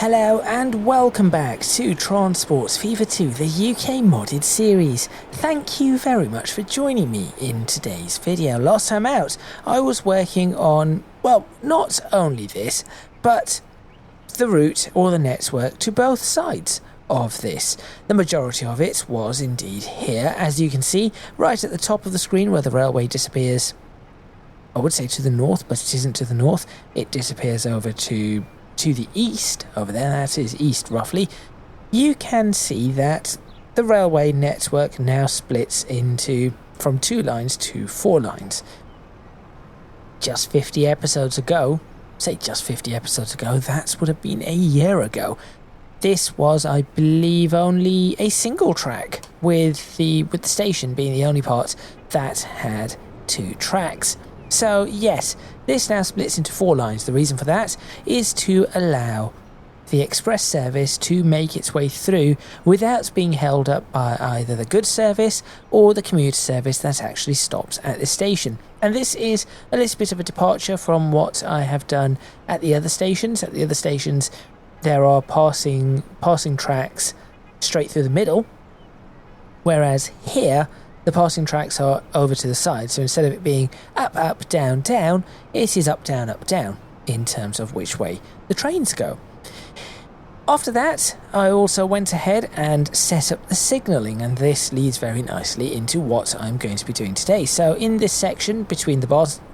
Hello and welcome back to Transport's FIFA 2, the UK modded series. Thank you very much for joining me in today's video. Last time out, I was working on, well, not only this, but the route or the network to both sides of this. The majority of it was indeed here, as you can see, right at the top of the screen where the railway disappears. I would say to the north, but it isn't to the north. It disappears over to the east, over there, that is east roughly. You can see that the railway network now splits into from 2 lines to 4 lines. Just 50 episodes ago, that would have been a year ago. This was, I believe, only a single track, with the station being the only part that had 2 tracks. So yes, this now splits into 4 lines. The reason for that is to allow the express service to make its way through without being held up by either the goods service or the commuter service that actually stops at the station. And this is a little bit of a departure from what I have done at the other stations. At the other stations, there are passing tracks straight through the middle, whereas here the passing tracks are over to the side, so instead of it being up, up, down, down, it is up, down, in terms of which way the trains go. After that, I also went ahead and set up the signalling, and this leads very nicely into what I'm going to be doing today. So in this section between the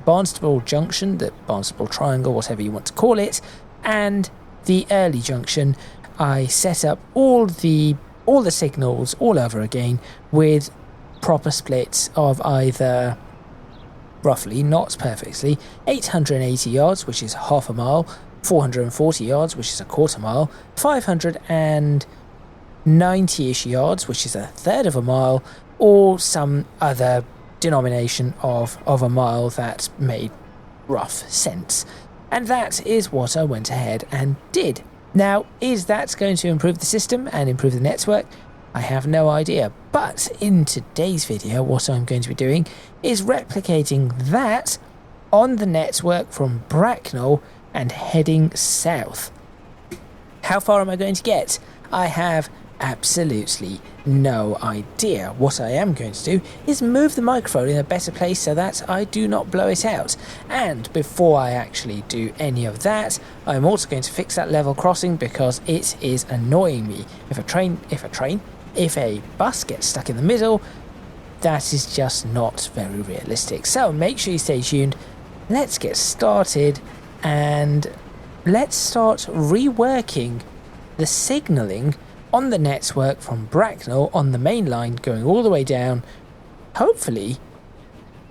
Barnstable Junction, the Barnstable Triangle, whatever you want to call it, and the Early Junction, I set up all the signals all over again with proper splits of either, roughly, not perfectly, 880 yards, which is half a mile, 440 yards, which is a quarter mile, 590-ish yards, which is a third of a mile, or some other denomination of a mile that made rough sense. And that is what I went ahead and did. Now, is that going to improve the system and improve the network? I have no idea, but in today's video what I'm going to be doing is replicating that on the network from Bracknell and heading south. How far am I going to get? I have absolutely no idea. What I am going to do is move the microphone in a better place so that I do not blow it out. And before I actually do any of that, I'm also going to fix that level crossing because it is annoying me. If a bus gets stuck in the middle, that is just not very realistic. So make sure you stay tuned. Let's get started and let's start reworking the signalling on the network from Bracknell on the main line going all the way down. Hopefully,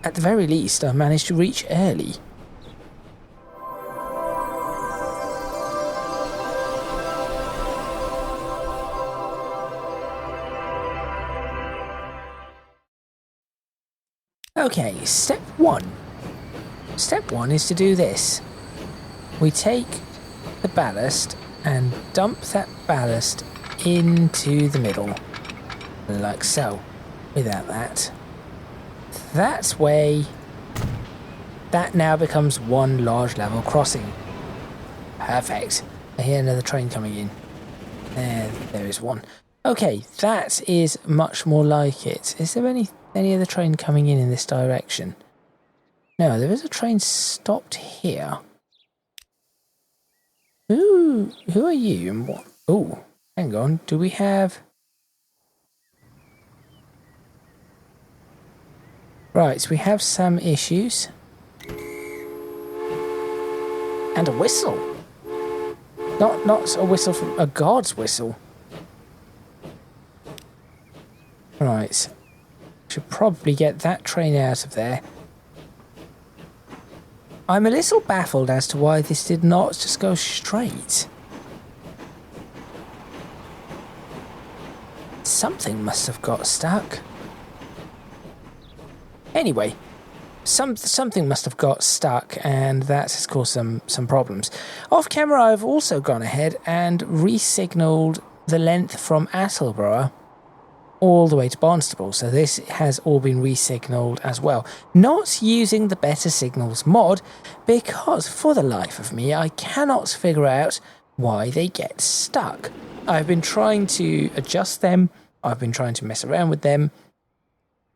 at the very least, I managed to reach early. Okay, step 1. Step 1 is to do this. We take the ballast and dump that ballast into the middle, like so, without that. That way, that now becomes one large level crossing. Perfect. I hear another train coming in. There is one. Okay, that is much more like it. Is there any other train coming in this direction? No, there is a train stopped here. Who are you and what? Oh, hang on. Do we have... Right, we have some issues. And a whistle. Not a whistle from a guard's whistle. Right. Should probably get that train out of there. I'm a little baffled as to why this did not just go straight. Something must have got stuck. Anyway, something must have got stuck, and that has caused some problems. Off camera, I've also gone ahead and re-signalled the length from Attleborough all the way to Barnstable, so this has all been re-signalled as well. Not using the Better Signals mod, because for the life of me I cannot figure out why they get stuck. I've been trying to adjust them. I've been trying to mess around with them.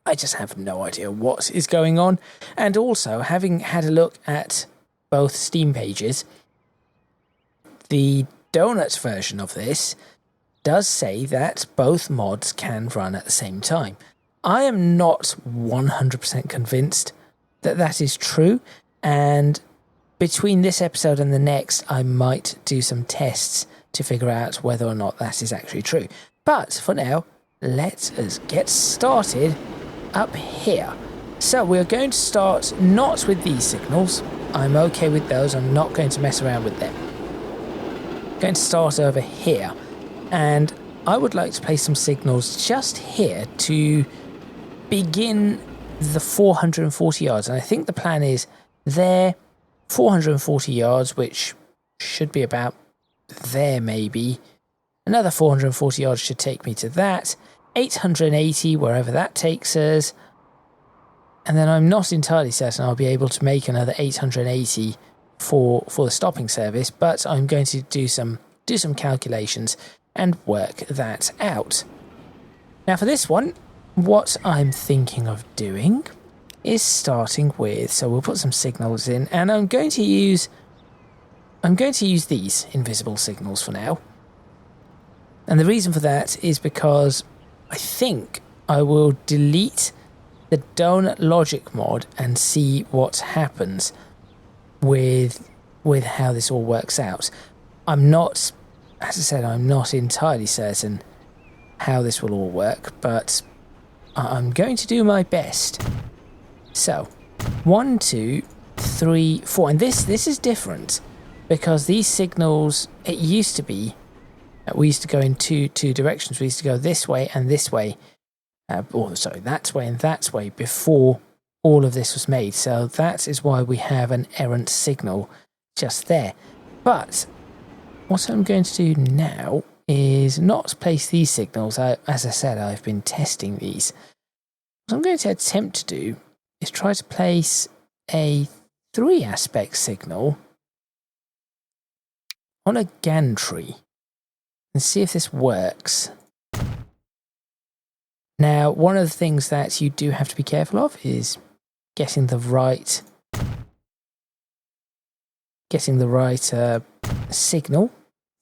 I just have no idea what is going on. And also, having had a look at both Steam pages, the donut version of this does say that both mods can run at the same time. I am not 100% convinced that that is true, and between this episode and the next, I might do some tests to figure out whether or not that is actually true. But for now, let us get started up here. So we're going to start not with these signals. I'm okay with those. I'm not going to mess around with them. I'm going to start over here, and I would like to place some signals just here to begin the 440 yards. And I think the plan is there, 440 yards, which should be about there maybe. Another 440 yards should take me to that. 880, wherever that takes us. And then I'm not entirely certain I'll be able to make another 880 for the stopping service, but I'm going to do some calculations and work that out. Now for this one, what I'm thinking of doing is starting with, so we'll put some signals in, and I'm going to use these invisible signals for now. And the reason for that is because I think I will delete the donut logic mod and see what happens with how this all works out. I'm not, as I said, I'm not entirely certain how this will all work, but I'm going to do my best. So, 1, 2, 3, 4, and this is different because these signals, it used to be, we used to go in two directions. We used to go this way and this way, that way and that way before all of this was made. So that is why we have an errant signal just there. But what I'm going to do now is not place these signals. As I said, I've been testing these. What I'm going to attempt to do is try to place a 3-aspect signal on a gantry and see if this works. Now, one of the things that you do have to be careful of is getting the right signal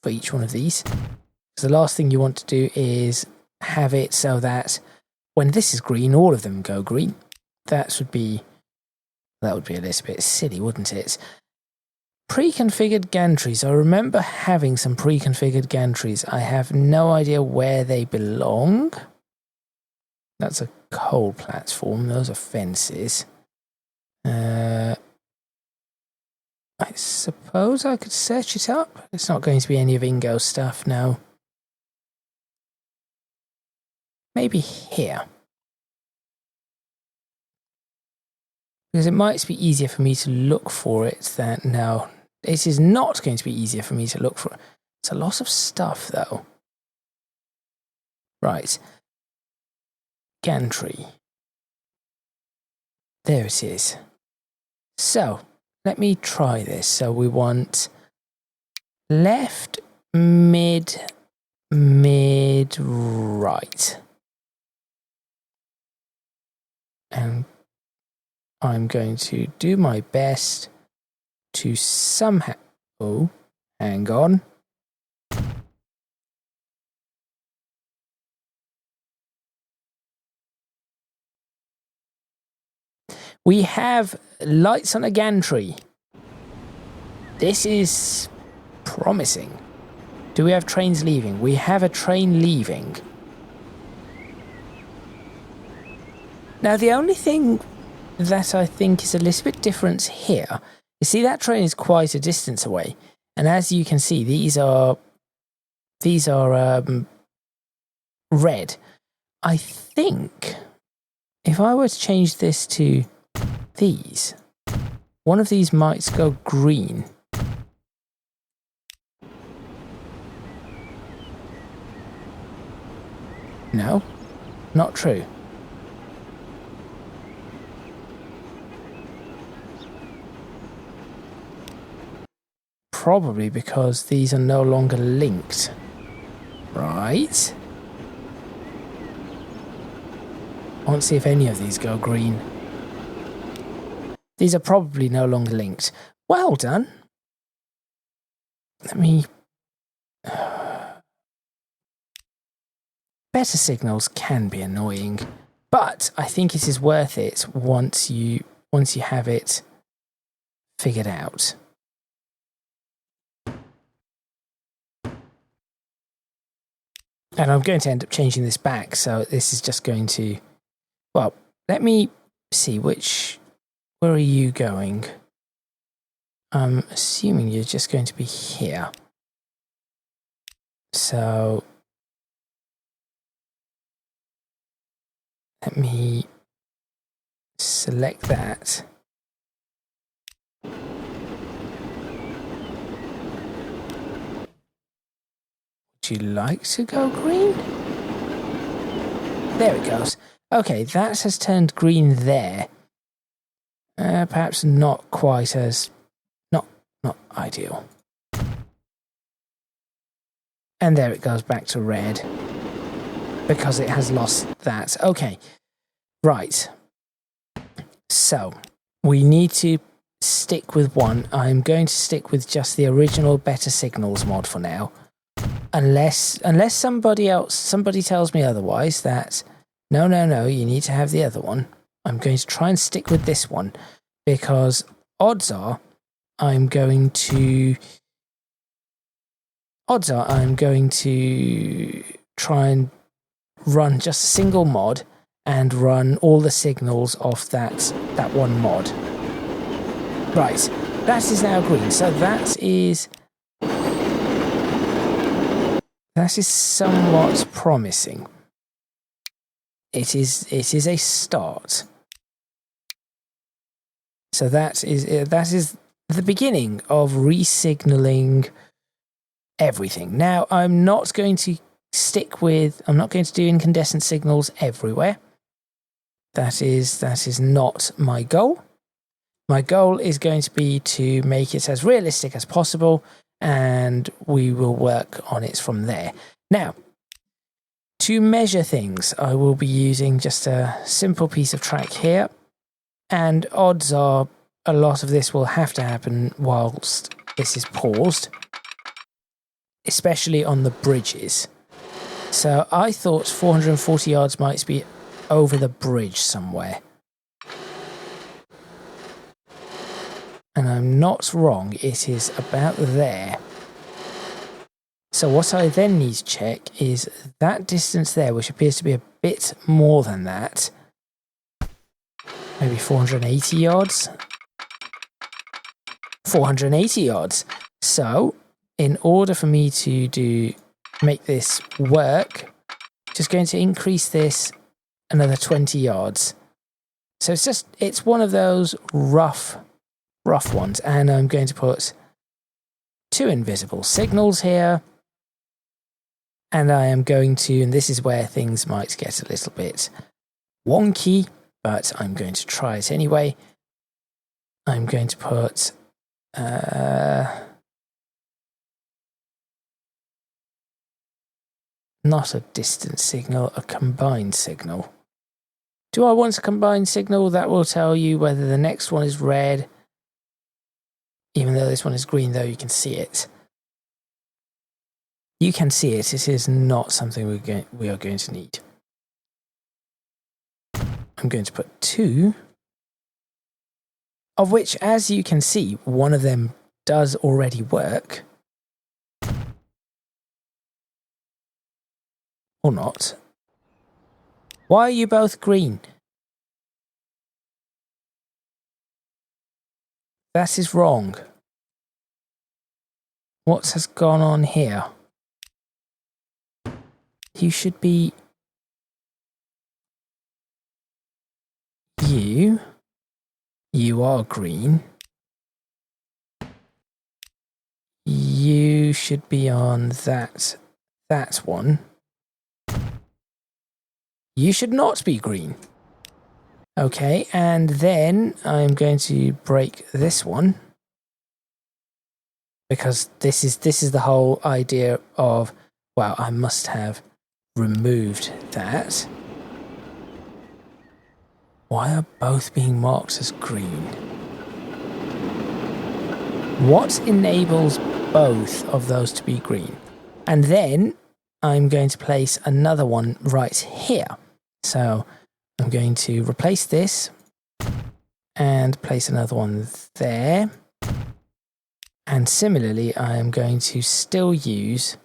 for each one of these. Because the last thing you want to do is have it so that when this is green, all of them go green. That would be a little bit silly, wouldn't it? Pre-configured gantries. I remember having some pre-configured gantries. I have no idea where they belong. That's a coal platform. Those are fences. I suppose I could search it up. It's not going to be any of Ingo's stuff, no. Maybe here. Because it might be easier for me to look for it than... No, it is not going to be easier for me to look for it. It's a lot of stuff, though. Right. Gantry. There it is. So, let me try this. So we want left, mid, right. And I'm going to do my best to somehow... Oh, hang on. We have lights on a gantry. This is promising. Do we have trains leaving? We have a train leaving. Now, the only thing that I think is a little bit different here, you see that train is quite a distance away. And as you can see, these are red. I think if I were to change this to these, one of these might go green. No, not true. probably because these are no longer linked. Right. I want to see if any of these go green. These are probably no longer linked. Well done. Let me... Better signals can be annoying, but I think it is worth it once you have it figured out. And I'm going to end up changing this back, so this is just going to... Well, let me see where are you going? I'm assuming you're just going to be here. So let me select that. Would you like to go green? There it goes. Okay, that has turned green there. Perhaps not quite as... Not ideal. And there it goes back to red. Because it has lost that. Okay. Right. So, we need to stick with one. I'm going to stick with just the original Better Signals mod for now. Unless somebody tells me otherwise that, no, you need to have the other one. I'm going to try and stick with this one. Because odds are I'm going to try and run just a single mod and run all the signals off that one mod. Right, that is now green. So that is somewhat promising. It is a start. So that is the beginning of resignaling everything. Now, I'm not going to do incandescent signals everywhere. That is not my goal. My goal is going to be to make it as realistic as possible, and we will work on it from there. Now, to measure things, I will be using just a simple piece of track here, and odds are a lot of this will have to happen whilst this is paused, especially on the bridges. So I thought 440 yards might be over the bridge somewhere. And I'm not wrong, it is about there. So what I then need to check is that distance there, which appears to be a bit more than that. Maybe 480 yards. 480 yards. So, in order for me to make this work, just going to increase this another 20 yards. So it's one of those rough ones, and I'm going to put 2 invisible signals here, and I am going to, and this is where things might get a little bit wonky, but I'm going to try it anyway. I'm going to put not a distance signal, a combined signal. Do I want a combined signal? That will tell you whether the next one is red. Even though this one is green, though, you can see it. You can see it. It is not something we are going to need. I'm going to put 2, of which, as you can see, one of them does already work. Or not. Why are you both green? That is wrong. What has gone on here? You should be... You are green. You should be on that one. You should not be green. Okay, and then I'm going to break this one. because this is the whole idea of, well, I must have removed that. Why are both being marked as green? What enables both of those to be green? And then I'm going to place another one right here. So I'm going to replace this and place another one there. And similarly, I am going to still use,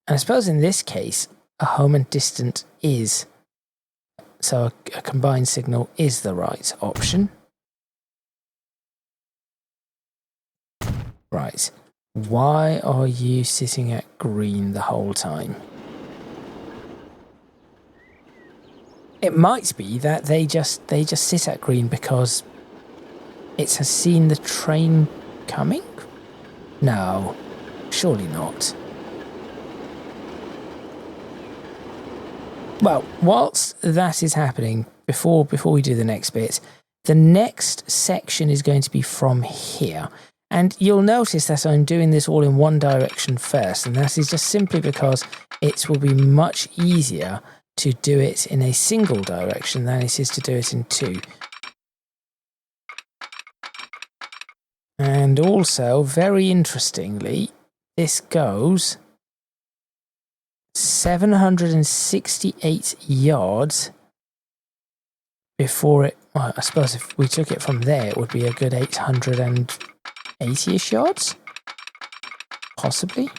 and I suppose in this case, a home and distant is, so a combined signal is the right option. Right. Why are you sitting at green the whole time? It might be that they just sit at green because it has seen the train coming? No, surely not. Well, whilst that is happening, before we do the next bit, the next section is going to be from here. And you'll notice that I'm doing this all in one direction first, and that is just simply because it will be much easier to do it in a single direction than it is to do it in two. And also, very interestingly, this goes 768 yards before it, well, I suppose if we took it from there, it would be a good 880-ish yards, possibly.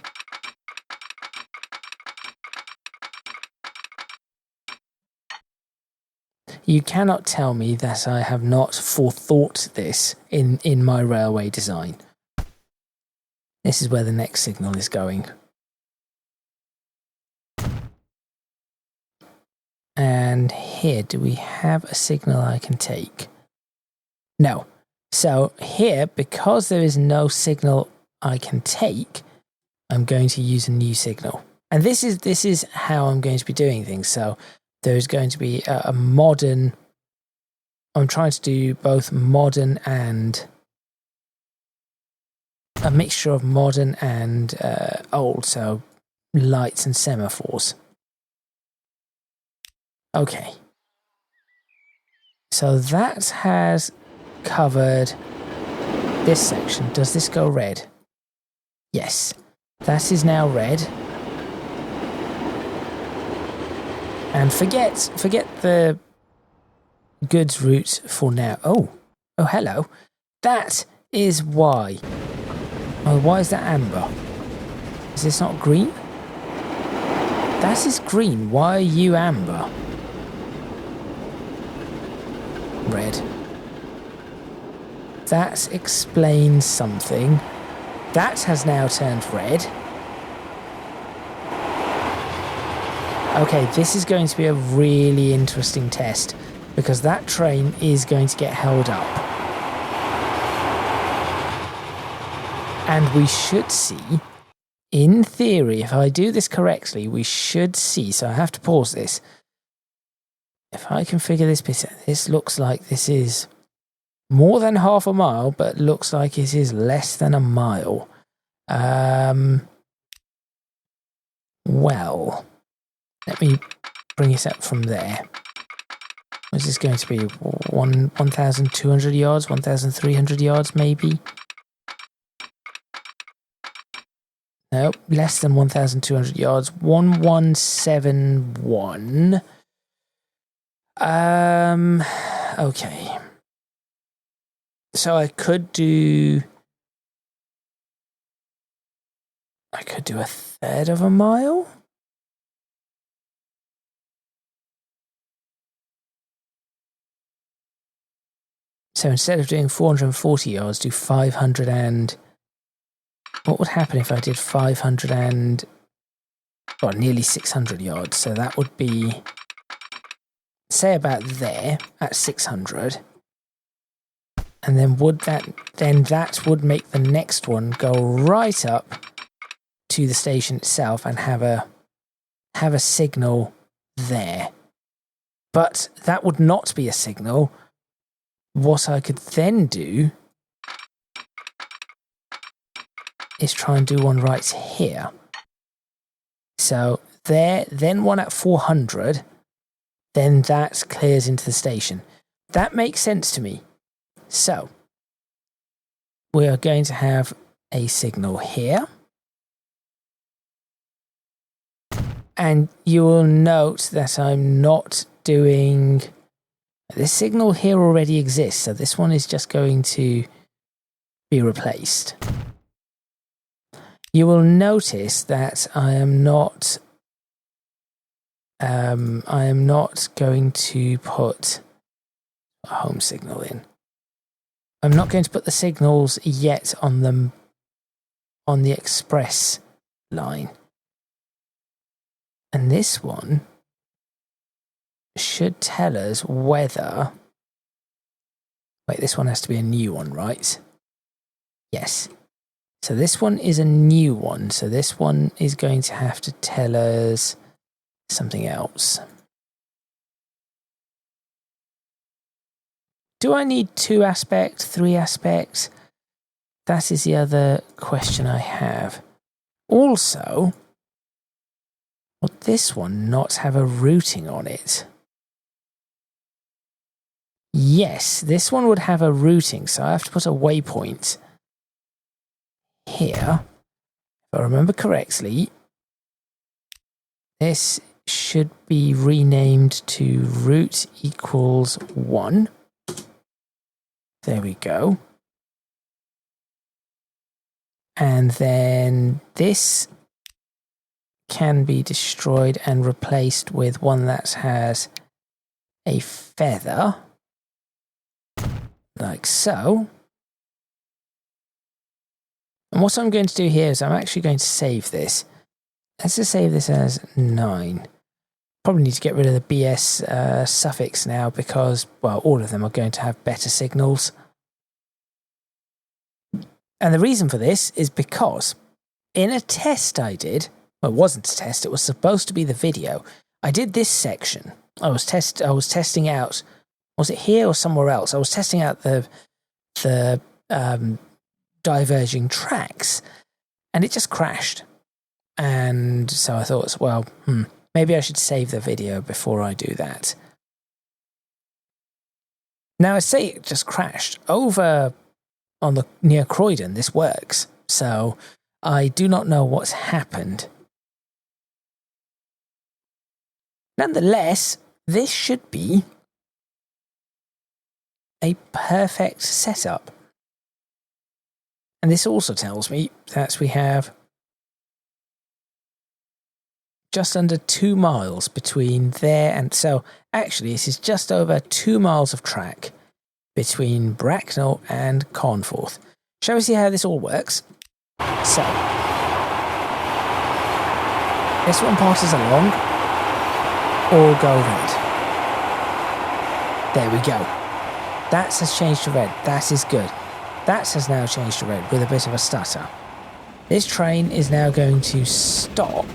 You cannot tell me that I have not forethought this in my railway design. This is where the next signal is going. And here, do we have a signal I can take? No. So here, because there is no signal I can take, I'm going to use a new signal. And this is how I'm going to be doing things. So there's going to be a modern, I'm trying to do both modern and a mixture of modern and old, so lights and semaphores. Okay. So that has covered this section. Does this go red? Yes. That is now red. And forget the goods route for now. Oh, hello. That is why. Oh, why is that amber? Is this not green? That is green. Why are you amber? Red. That explains something. That has now turned red. Okay, this is going to be a really interesting test because that train is going to get held up. And we should see, in theory, if I do this correctly, we should see, so I have to pause this. If I can figure this bit out, this looks like this is more than half a mile, but looks like it is less than a mile. Well, let me bring it up from there. Is this going to be 1,200 yards, 1,300 yards maybe? No, less than 1,200 yards. 1171. Okay. So I could do a third of a mile. So instead of doing 440 yards, do 500 and... What would happen if I did 500 and... Well, nearly 600 yards. So that would be... Say about there, at 600. And then that would make the next one go right up to the station itself and have a signal there. But that would not be a signal. What I could then do is try and do one right here. So there, then one at 400, then that clears into the station. That makes sense to me. So we are going to have a signal here. And you will note that I'm not doing... This signal here already exists, so this one is just going to be replaced. You will notice that I am not going to put a home signal in. I'm not going to put the signals yet on them on the express line. And this one should tell us whether... Wait, this one has to be a new one, right? Yes. So this one is a new one. So this one is going to have to tell us something else. Do I need 2 aspect, 3 aspect? That is the other question I have. Also, will this one not have a routing on it? Yes, this one would have a routing, so I have to put a waypoint here. If I remember correctly, this should be renamed to route equals 1. There we go. And then this can be destroyed and replaced with one that has a feather. Like so. And what I'm going to do here is I'm actually going to save this. Let's just save this as 9. Probably need to get rid of the BS suffix now because, well, all of them are going to have better signals. And the reason for this is because in a test I did, well, it wasn't a test, it was supposed to be the video. I did this section. I was testing out, was it here or somewhere else? I was testing out the diverging tracks, and it just crashed. And so I thought, well, maybe I should save the video before I do that. Now I say it just crashed. Over on the near Croydon, this works. So I do not know what's happened. Nonetheless, this should be a perfect setup. And this also tells me that we have just under 2 miles between there and... So actually, this is just over 2 miles of track between Bracknell and Carnforth. Shall we see how this all works? So, this one passes along. All go red. There we go. That has changed to red. That is good. That has now changed to red with a bit of a stutter. This train is now going to stop.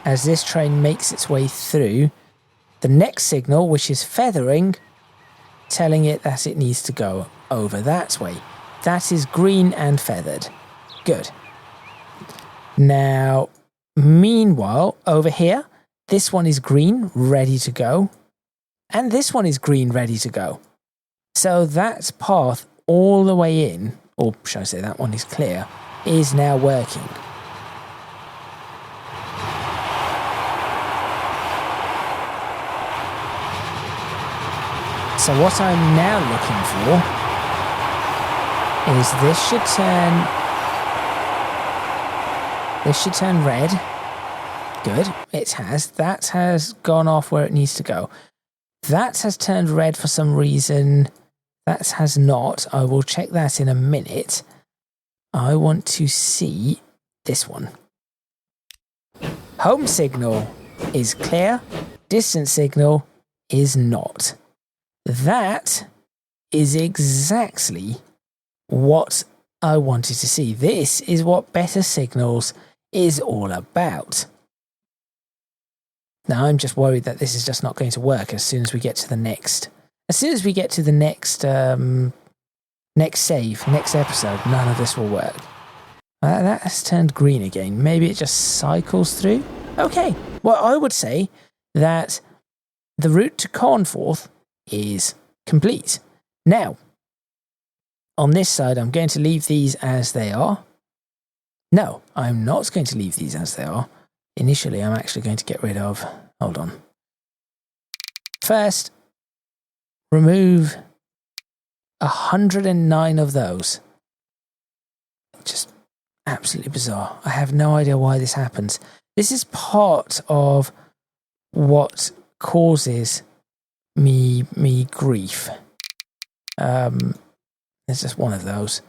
As this train makes its way through the next signal, which is feathering, telling it that it needs to go over that way. That is green and feathered. Good. Now, meanwhile, over here, this one is green, ready to go. And this one is green, ready to go. So that path all the way in, or should I say that one is clear, is now working. So what I'm now looking for is this should turn red. Good, it has. That has gone off where it needs to go. That has turned red for some reason. That has not. I will check that in a minute. I want to see this one. Home signal is clear. Distance signal is not. That is exactly what I wanted to see. This is what better signals is all about. Now I'm just worried that this is just not going to work as soon as we get to the next. As soon as we get to the next next save, next episode, none of this will work. That has turned green again. Maybe it just cycles through. Okay, well, I would say that the route to Cornforth is complete. Now, on this side, I'm going to leave these as they are. No, I'm not going to leave these as they are. Initially, I'm actually going to get rid of... Hold on. First, remove 109 of those. Just absolutely bizarre. I have no idea why this happens. This is part of what causes me grief. It's just one of those.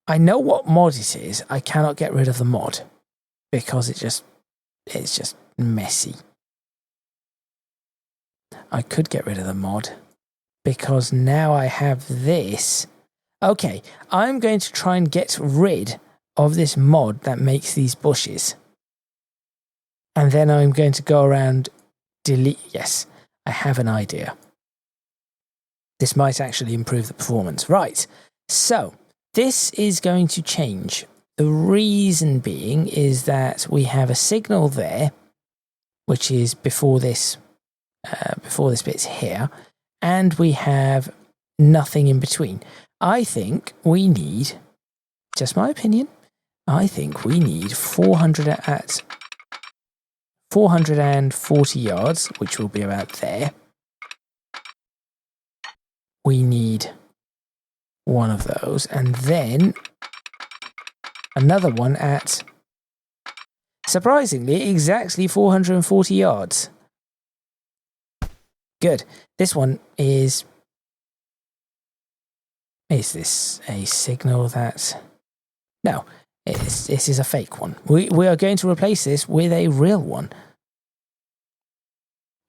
I know what mod it is. I cannot get rid of the mod because it's just messy. I could get rid of the mod because now I have this. Okay, I'm going to try and get rid of this mod that makes these bushes. And then I'm going to go around delete. Yes, I have an idea. This might actually improve the performance. Right, so this is going to change. The reason being is that we have a signal there, which is before this bit's here, and we have nothing in between. I think we need, just my opinion, I think we need 400 at 440 yards, which will be about there. We need one of those, and then another one at, surprisingly, exactly 440 yards. Good. This one is this a signal that... No, this is a fake one. We are going to replace this with a real one.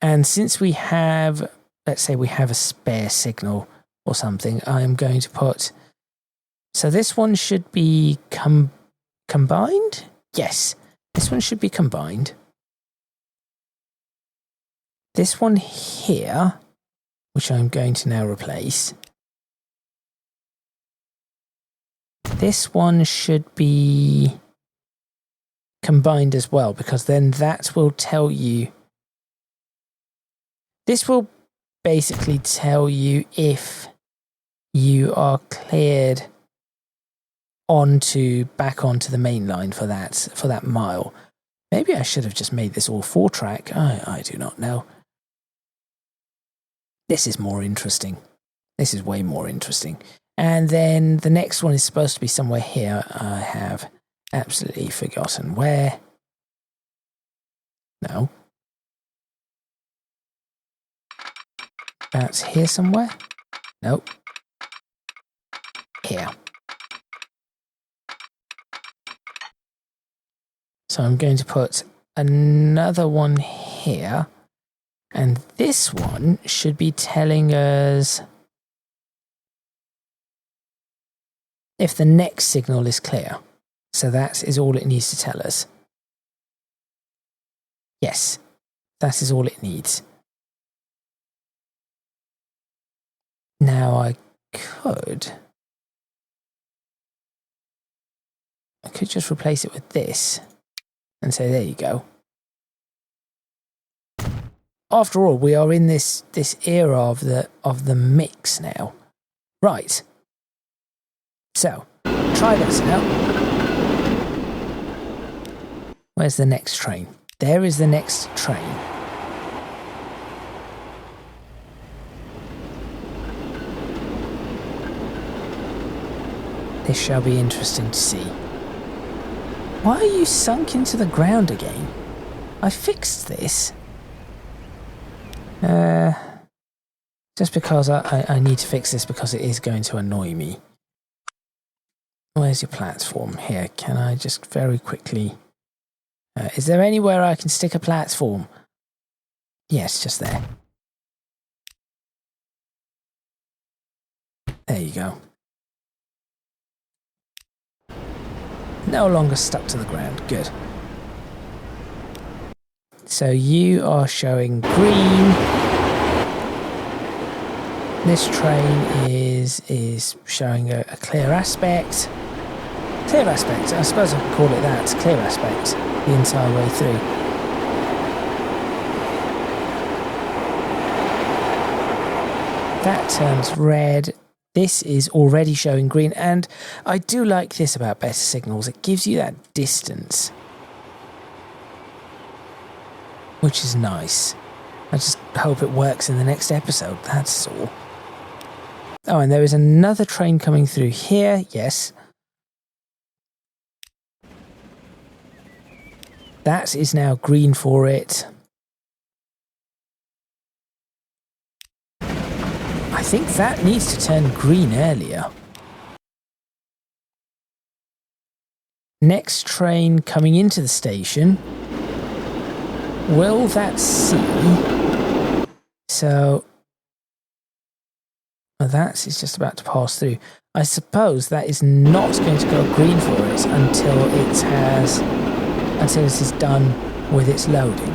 And since we have, let's say we have a spare signal or something, I'm going to put... So this one should be combined? Yes, this one should be combined. This one here, which I'm going to now replace. This one should be combined as well, because then that will tell you... This will basically tell you if you are cleared back onto the main line for that mile. Maybe I should have just made this all 4-track. I do not know. This is more interesting. This is way more interesting. And then the next one is supposed to be somewhere here. I have absolutely forgotten where. No. That's here somewhere? Nope. Here. So I'm going to put another one here. And this one should be telling us if the next signal is clear. So that is all it needs to tell us. Yes, that is all it needs. Now I could just replace it with this and say, there you go. After all, we are in this era of the mix now. Right. So, try this out. Where's the next train? There is the next train. This shall be interesting to see. Why are you sunk into the ground again? I fixed this. Just because I need to fix this because it is going to annoy me. Where's your platform? Here, can I just very quickly... is there anywhere I can stick a platform? Yes, just there. There you go. No longer stuck to the ground. Good. so you are showing green. This train is showing a clear aspect. Clear aspect, I suppose I could call it that, clear aspect, the entire way through. That turns red. This is already showing green, and I do like this about better signals. It gives you that distance, which is nice. I just hope it works in the next episode, that's all. Oh, and there is another train coming through here, yes. That is now green for it. I think that needs to turn green earlier. Next train coming into the station. Will that see? So that is just about to pass through. I suppose that is not going to go green for it until it is done with its loading.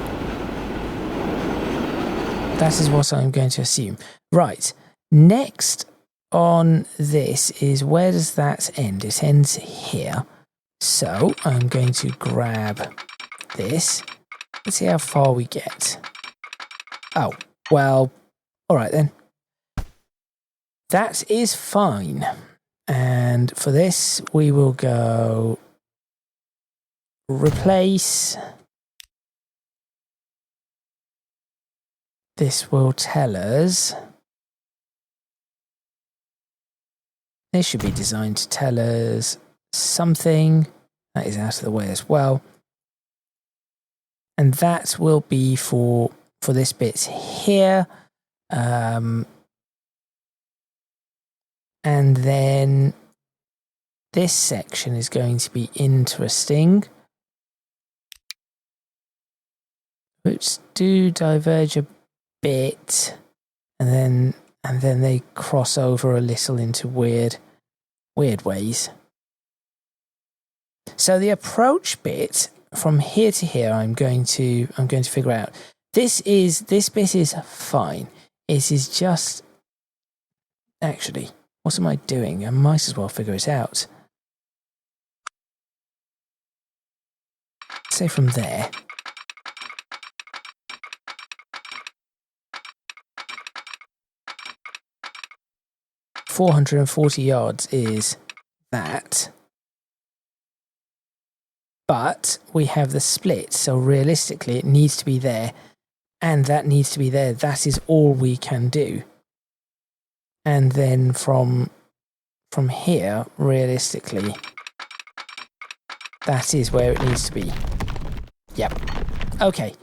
That is what I'm going to assume. Right. Next on this is, where does that end? It ends here. So I'm going to grab this. Let's see how far we get. Oh, well, all right then. That is fine. And for this, we will go replace. This will tell us. This should be designed to tell us something. That is out of the way as well. And that will be for this bit here. And then this section is going to be interesting. Which do diverge a bit. And then they cross over a little into weird ways. So the approach bit from here to here, I'm going to figure out. This bit is fine. It is just, actually, what am I doing? I might as well figure it out. Say from there. $440 yards is that. But we have the split, so realistically it needs to be there, and that needs to be there. That is all we can do. And then from here, realistically, that is where it needs to be. Yep. Okay,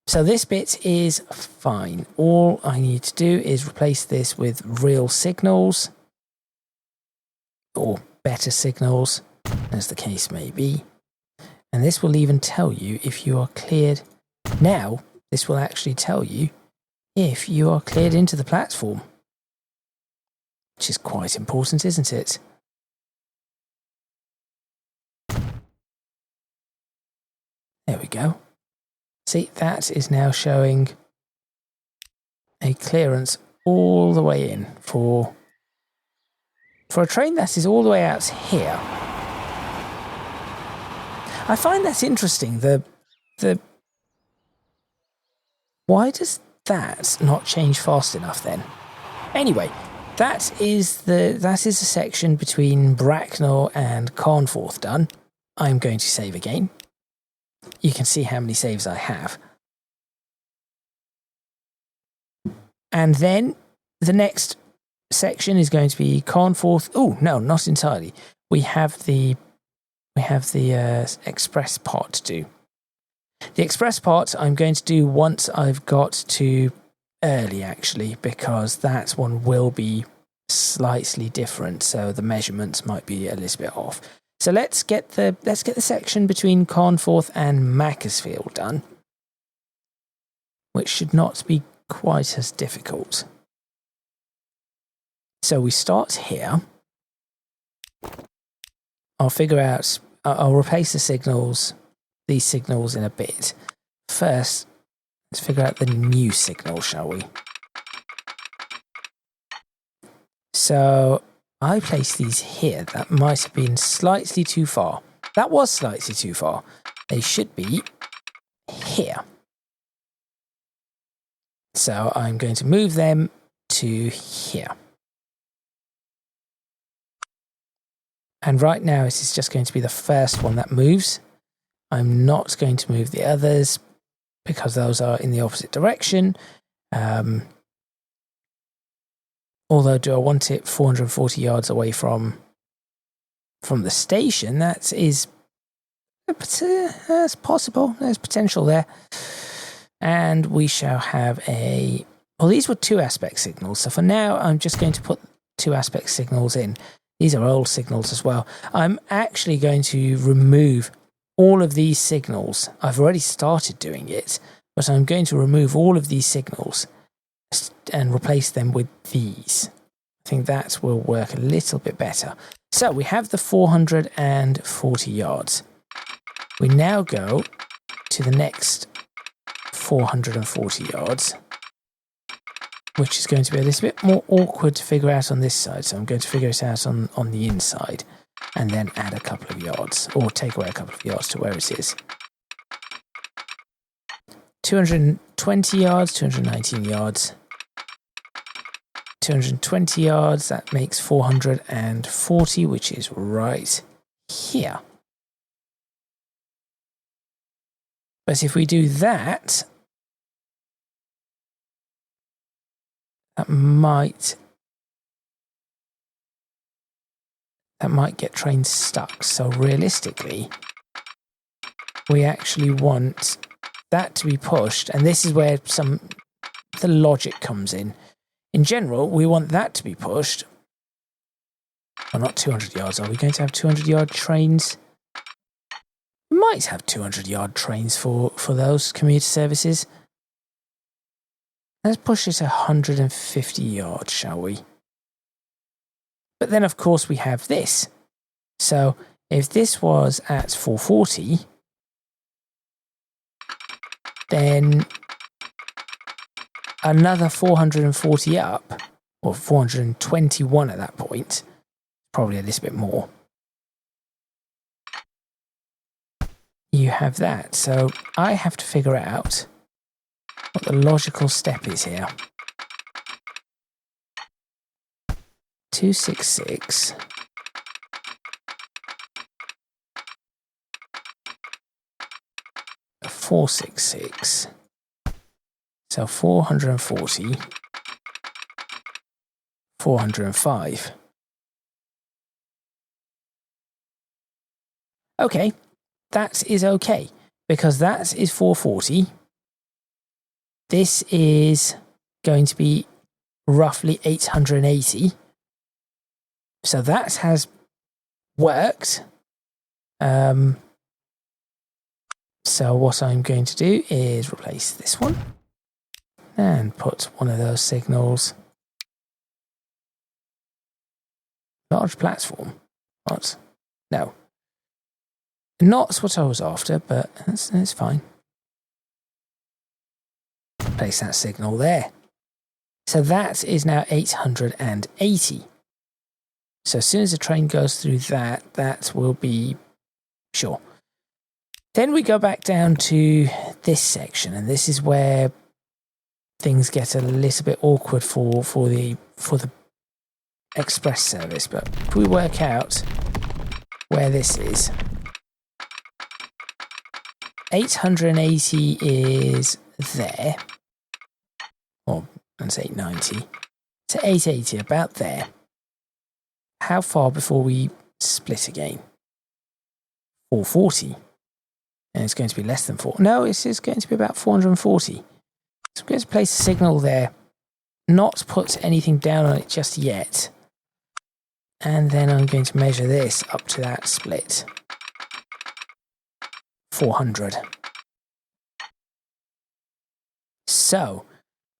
so this bit is fine. All I need to do is replace this with real signals, or better signals, as the case may be. And this will even tell you if you are cleared. Now, this will actually tell you if you are cleared into the platform. Which is quite important, isn't it? There we go. See, that is now showing a clearance all the way in for a train that is all the way out here. I find that interesting. Why does that not change fast enough then? Anyway, that is the section between Bracknell and Carnforth done. I'm going to save again. You can see how many saves I have. And then the next section is going to be Carnforth. Oh, no, not entirely. We have the express part to do. The express part I'm going to do once I've got to early, actually, because that one will be slightly different, so the measurements might be a little bit off. So let's get the section between Carnforth and Macclesfield done, which should not be quite as difficult. So we start here. I'll replace these signals in a bit. First, Let's figure out the new signal, shall we? So I placed these here. That might have been slightly too far. That was slightly too far. They should be here. So I'm going to move them to here. And right now this is just going to be the first one that moves. I'm not going to move the others because those are in the opposite direction. Although, do I want it 440 yards away from the station? That is that's possible. There's potential there. And we shall have a... Well, these were 2 aspect signals. So for now, I'm just going to put 2 aspect signals in. These are old signals as well. I'm actually going to remove all of these signals. I've already started doing it, but I'm going to remove all of these signals and replace them with these. I think that will work a little bit better. So we have the 440 yards. We now go to the next 440 yards, which is going to be a little bit more awkward to figure out on this side. So I'm going to figure it out on the inside and then add a couple of yards, or take away a couple of yards to where it is. 220 yards, 219 yards, 220 yards, that makes 440, which is right here. But if we do that, that might get trains stuck. So realistically, we actually want that to be pushed, and this is where the logic comes in. In general, we want that to be pushed. Well, not 200 yards. Are we going to have 200-yard trains? We might have 200-yard trains for those commuter services. Let's push it 150 yards, shall we? But then, of course, we have this. So if this was at 440, then another 440 up, or 421 at that point, probably a little bit more. You have that. So I have to figure out what the logical step is here. 266. A 466. So 440. 405. Okay, that is okay, because that is 440. This is going to be roughly 880. So that has worked. So what I'm going to do is replace this one and put one of those signals. Large platform. What? No. Not what I was after, but that's fine. Place that signal there. So that is now 880. So as soon as the train goes through that, that will be sure. Then we go back down to this section, and this is where things get a little bit awkward for the express service. But if we work out where this is, 880 is there, or let's say 890. So 880, about there. How far before we split again? 440. And it's going to be less than 4. No, it's going to be about 440. So I'm going to place a signal there, not put anything down on it just yet. And then I'm going to measure this up to that split. 400. So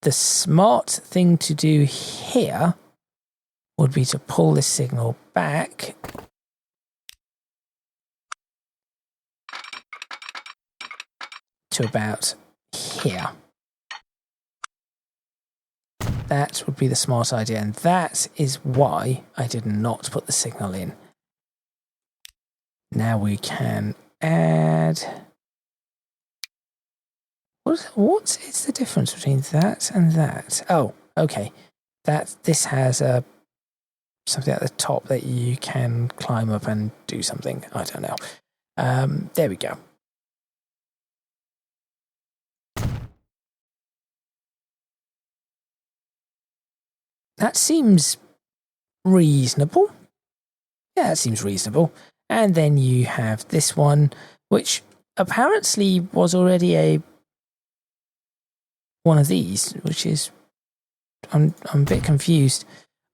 the smart thing to do here would be to pull this signal back to about here. That would be the smart idea, and that is why I did not put the signal in. Now we can add... What is the difference between that and that? Oh, okay. This has something at the top that you can climb up and do something. I don't know. There we go. That seems reasonable. Yeah, that seems reasonable. And then you have this one, which apparently was already one of these, which is... I'm a bit confused.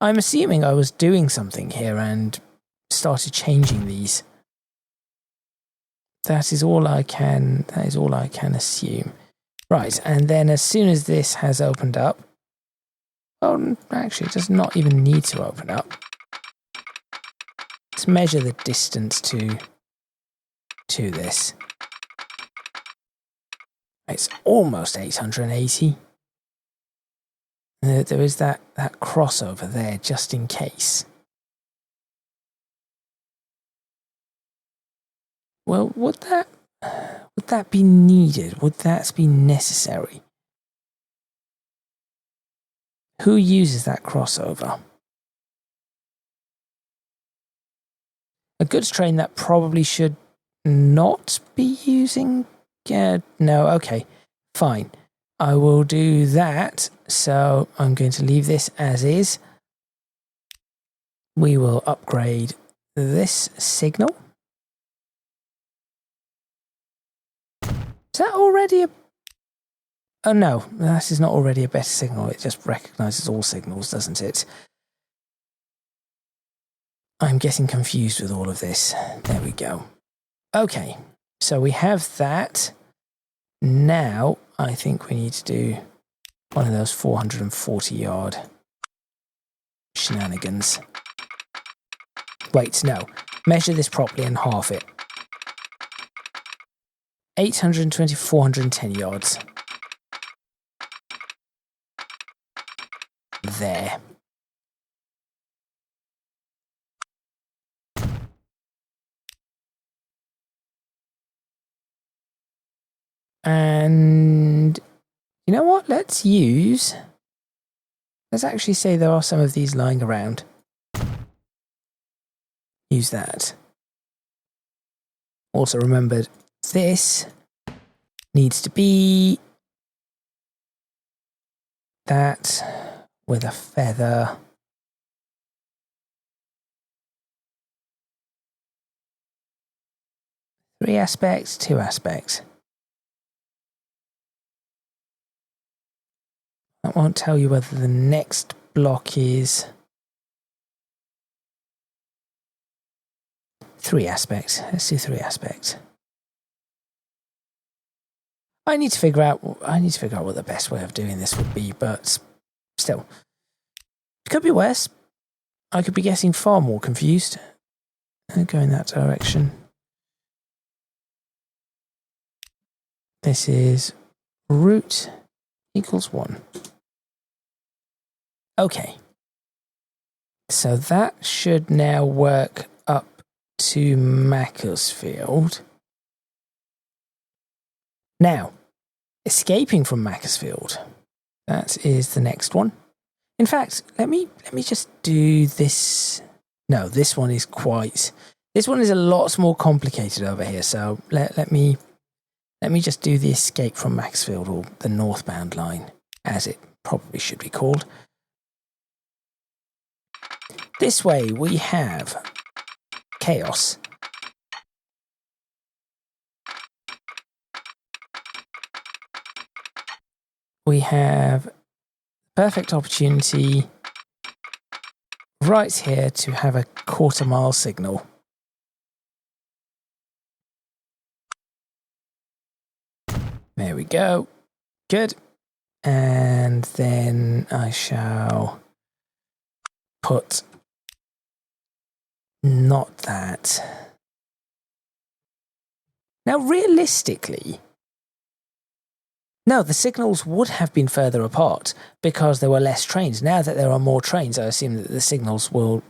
I'm assuming I was doing something here and started changing these. That is all I can assume. Right, and then as soon as this has opened up... Oh, actually, it does not even need to open up. Let's measure the distance to this. It's almost 880. There is that crossover there, just in case. Well, would that be needed? Would that be necessary? Who uses that crossover? A goods train that probably should not be using... no, okay, fine. I will do that, so I'm going to leave this as is. We will upgrade this signal. Is that already a... Oh no, that is not already a better signal. It just recognises all signals, doesn't it? I'm getting confused with all of this. There we go. Okay, so we have that. Now, I think we need to do one of those 440-yard shenanigans. Wait, no. Measure this properly and half it. 820, 410 yards. There. And you know what? Let's actually say there are some of these lying around. Use that. Also remember, this needs to be that with a feather. Three aspects, two aspects. That won't tell you whether the next block is 3 aspects. Let's do 3 aspects. I need to figure out what the best way of doing this would be, but still, it could be worse. I could be getting far more confused. Go in that direction. This is root equals 1. Okay. So that should now work up to Macclesfield. Now, escaping from Macclesfield. That is the next one. In fact, let me just do this. No, this one is a lot more complicated over here. So let me just do the escape from Macclesfield, or the northbound line, as it probably should be called. This way we have chaos. We have perfect opportunity right here to have a quarter-mile signal. There we go. Good. And then I shall put not that. Now, realistically, No, the signals would have been further apart because there were less trains. Now that there are more trains, I assume that the signals would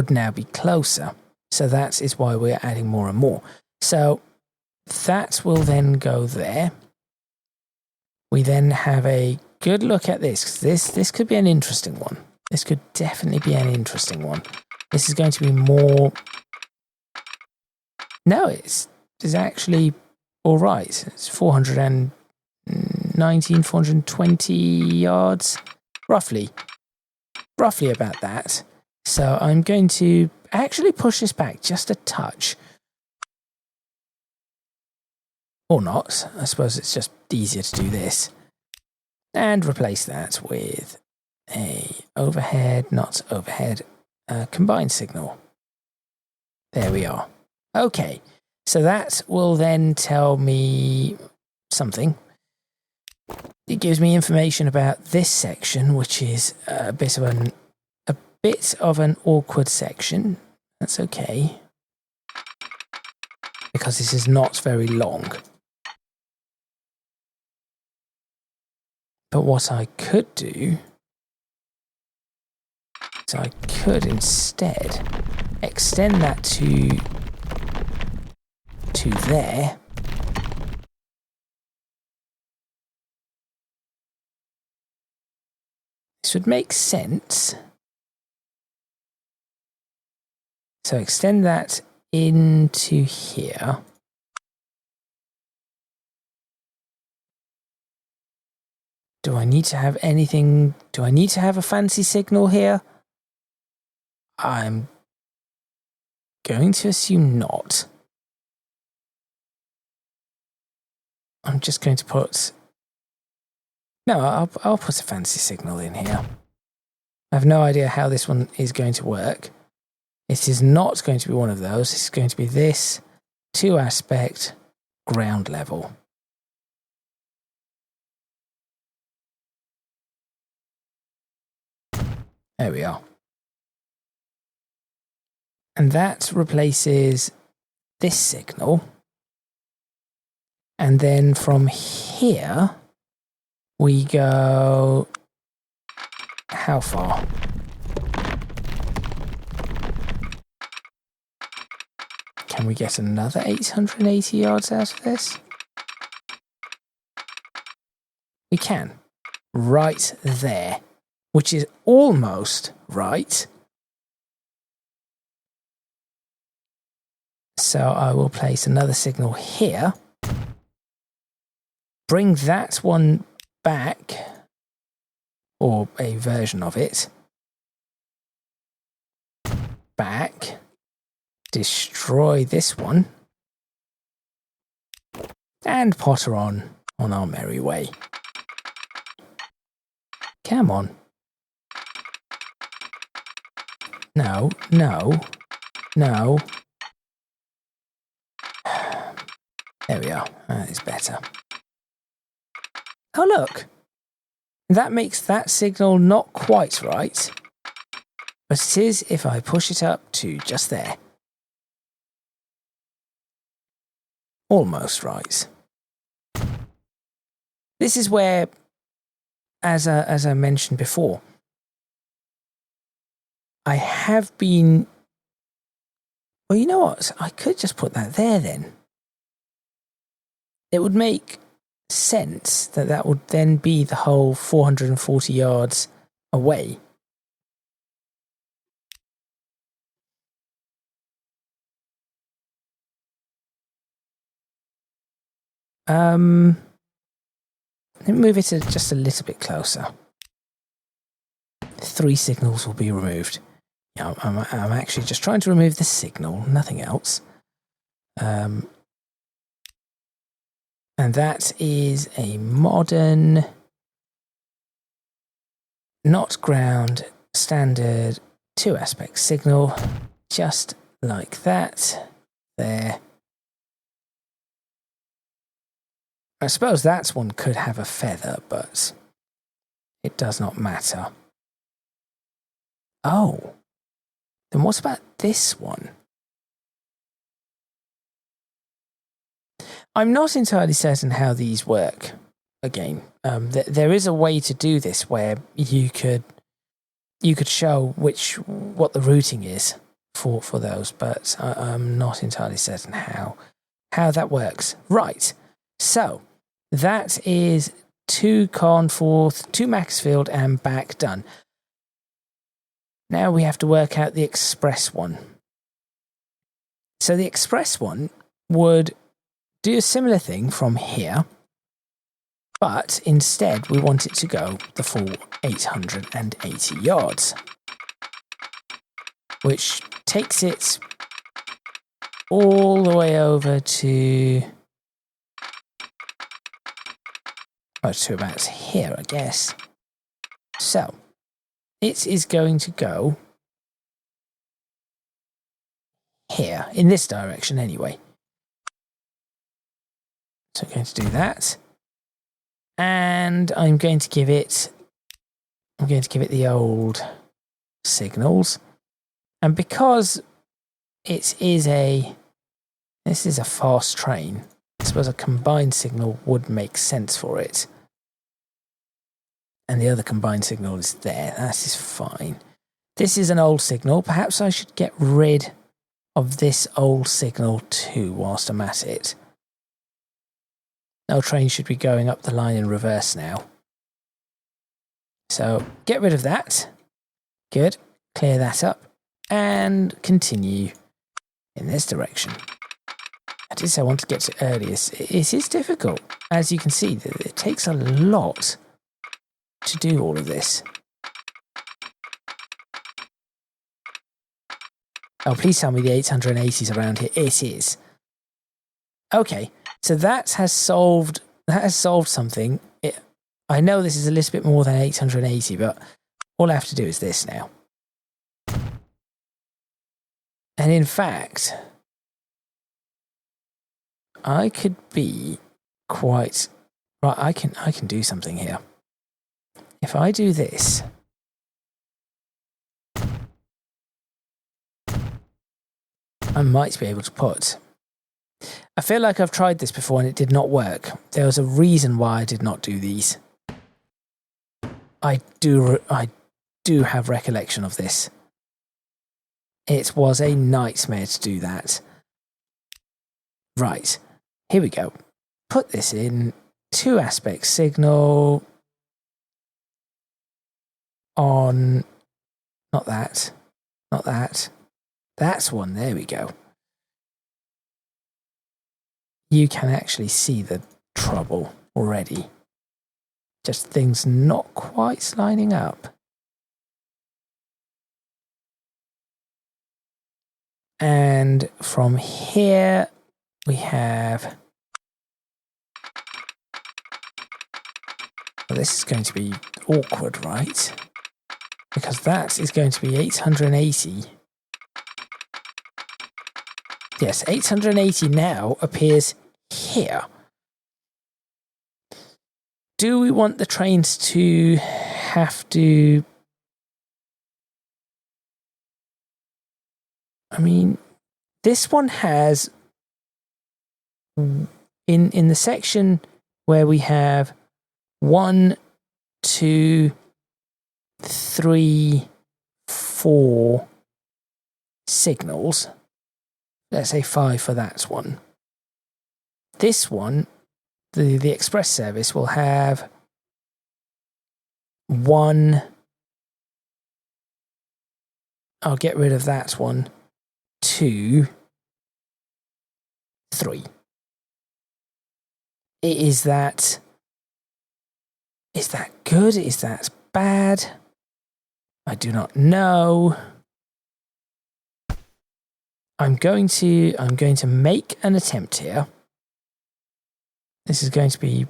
now be closer. So that is why we're adding more and more. So that will then go there. We then have a good look at this. This could be an interesting one. This could definitely be an interesting one. This is going to be more... No, it's actually all right. It's 419, 420 yards, roughly about that. So I'm going to actually push this back just a touch. Or not. I suppose it's just easier to do this. And replace that with a overhead, not overhead, combined signal. There we are. Okay, so that will then tell me something. It gives me information about this section, which is a bit of an awkward section. That's okay, because this is not very long. But what I could do is I could instead extend that to there. This would make sense. So extend that into here. Do I need to have anything? Do I need to have a fancy signal here? I'm going to assume not. I'm just going to put... No, I'll put a fancy signal in here. I have no idea how this one is going to work. It is not going to be one of those. It's going to be this 2-aspect ground level. There we are. And that replaces this signal. And then from here, we go... How far? Can we get another 880 yards out of this? We can. Right there. Which is almost right. So I will place another signal here. Bring that one back, or a version of it, back. Destroy this one. And potter on our merry way. Come on. No, no, no. There we are. That is better. Oh, look. That makes that signal not quite right. But it is if I push it up to just there. Almost right. This is where, as I mentioned before, I have been... Well, you know what? I could just put that there then. It would make sense that would then be the whole 440 yards away. Let me move it just a little bit closer. 3 signals will be removed. Yeah, I'm actually just trying to remove the signal, nothing else. And that is a modern, not ground, standard 2-aspect signal, just like that. There. I suppose that one could have a feather, but it does not matter. Oh, then what about this one? I'm not entirely certain how these work. again. There is a way to do this where you could show what the routing is for those, but I'm not entirely certain how that works. Right, so that is 2 Carnforth, 2 Maxfield, and back done. Now we have to work out the express one. So the express one would do a similar thing from here, but instead we want it to go the full 880 yards, which takes it all the way over to about here, I guess. So it is going to go here, in this direction anyway. So I'm going to do that. And I'm going to give it the old signals. And because this is a fast train, I suppose a combined signal would make sense for it. And the other combined signal is there. That is fine. This is an old signal. Perhaps I should get rid of this old signal too whilst I'm at it. No train should be going up the line in reverse now. So get rid of that. Good. Clear that up. And continue in this direction. I did say I want to get to earliest. It is difficult. As you can see, it takes a lot to do all of this. Oh, please tell me the 880 is around here. It is. Okay, so that has solved something. I know this is a little bit more than 880, but all I have to do is this now. And in fact, I could be quite right. I can do something here. If I do this, I might be able to put. I feel like I've tried this before and it did not work. There was a reason why I did not do these. I do have recollection of this. It was a nightmare to do that. Right, here we go. Put this in 2 aspect signal on, not that. That's one, there we go. You can actually see the trouble already. Just things not quite lining up. And from here, we have... Well, this is going to be awkward, right? Because that is going to be 880. Yes, 880 now appears here. Do we want the trains to have to... I mean, this one has... In the section where we have 1, 2, 3, 4 signals. Let's say 5 for that one. This one, the express service, will have 1. I'll get rid of that one. 2, 3. Is that good? Is that bad? I do not know. I'm going to make an attempt here. This is going to be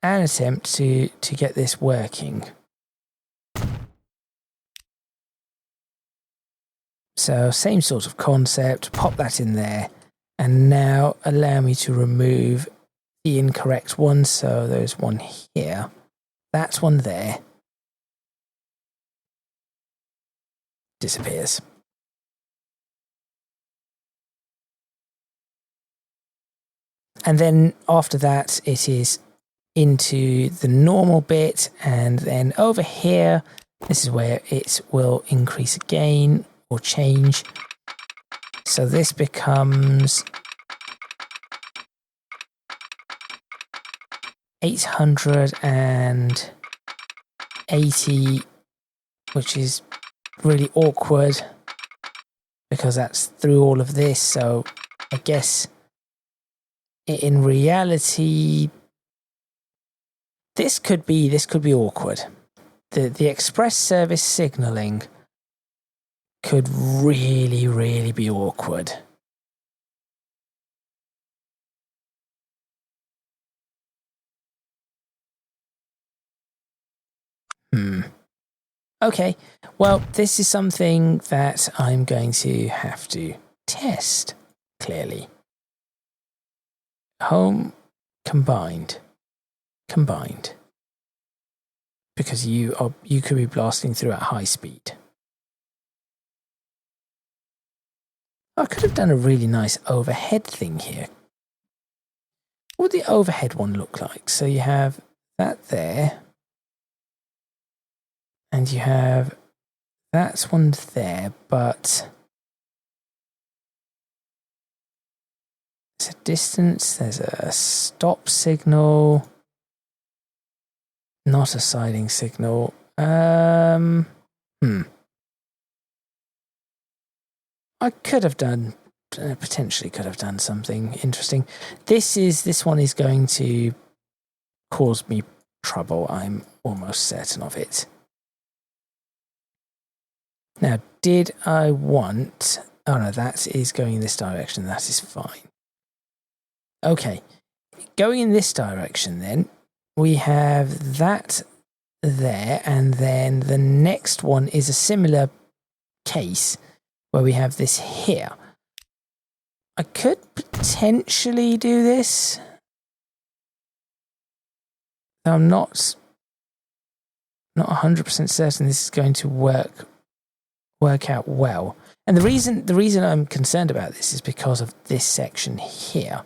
an attempt to get this working. So same sort of concept, pop that in there, and now allow me to remove the incorrect one. So there's one here, that one there, disappears. And then after that, it is into the normal bit. And then over here, this is where it will increase again or change. So this becomes 880, which is really awkward because that's through all of this. So I guess in reality, this could be awkward. The express service signaling could really be awkward. Okay, well, this is something that I'm going to have to test, clearly. Home combined. Because you could be blasting through at high speed. I could have done a really nice overhead thing here. What would the overhead one look like? So you have that there. And you have that one there, but there's a distance, there's a stop signal, not a siding signal. I could have done, potentially could have done something interesting. This one is going to cause me trouble. I'm almost certain of it. Now, did I want... Oh no, that is going in this direction. That is fine. Okay. Going in this direction then, we have that there, and then the next one is a similar case where we have this here. I could potentially do this. I'm not 100% certain this is going to work out well. And the reason I'm concerned about this is because of this section here.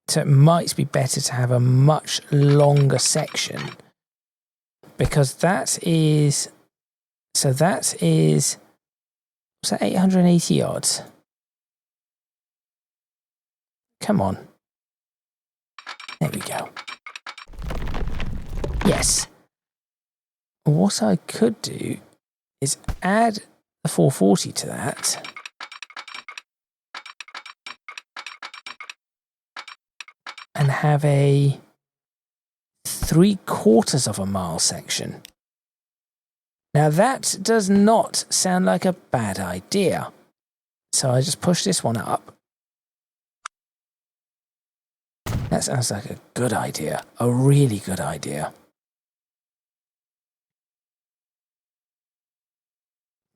So it might be better to have a much longer section, because that is 880 yards. Come on. There we go. Yes. What I could do is add the 440 to that. And have a 3/4 of a mile section. Now that does not sound like a bad idea. So I just push this one up. That sounds like a good idea, a really good idea.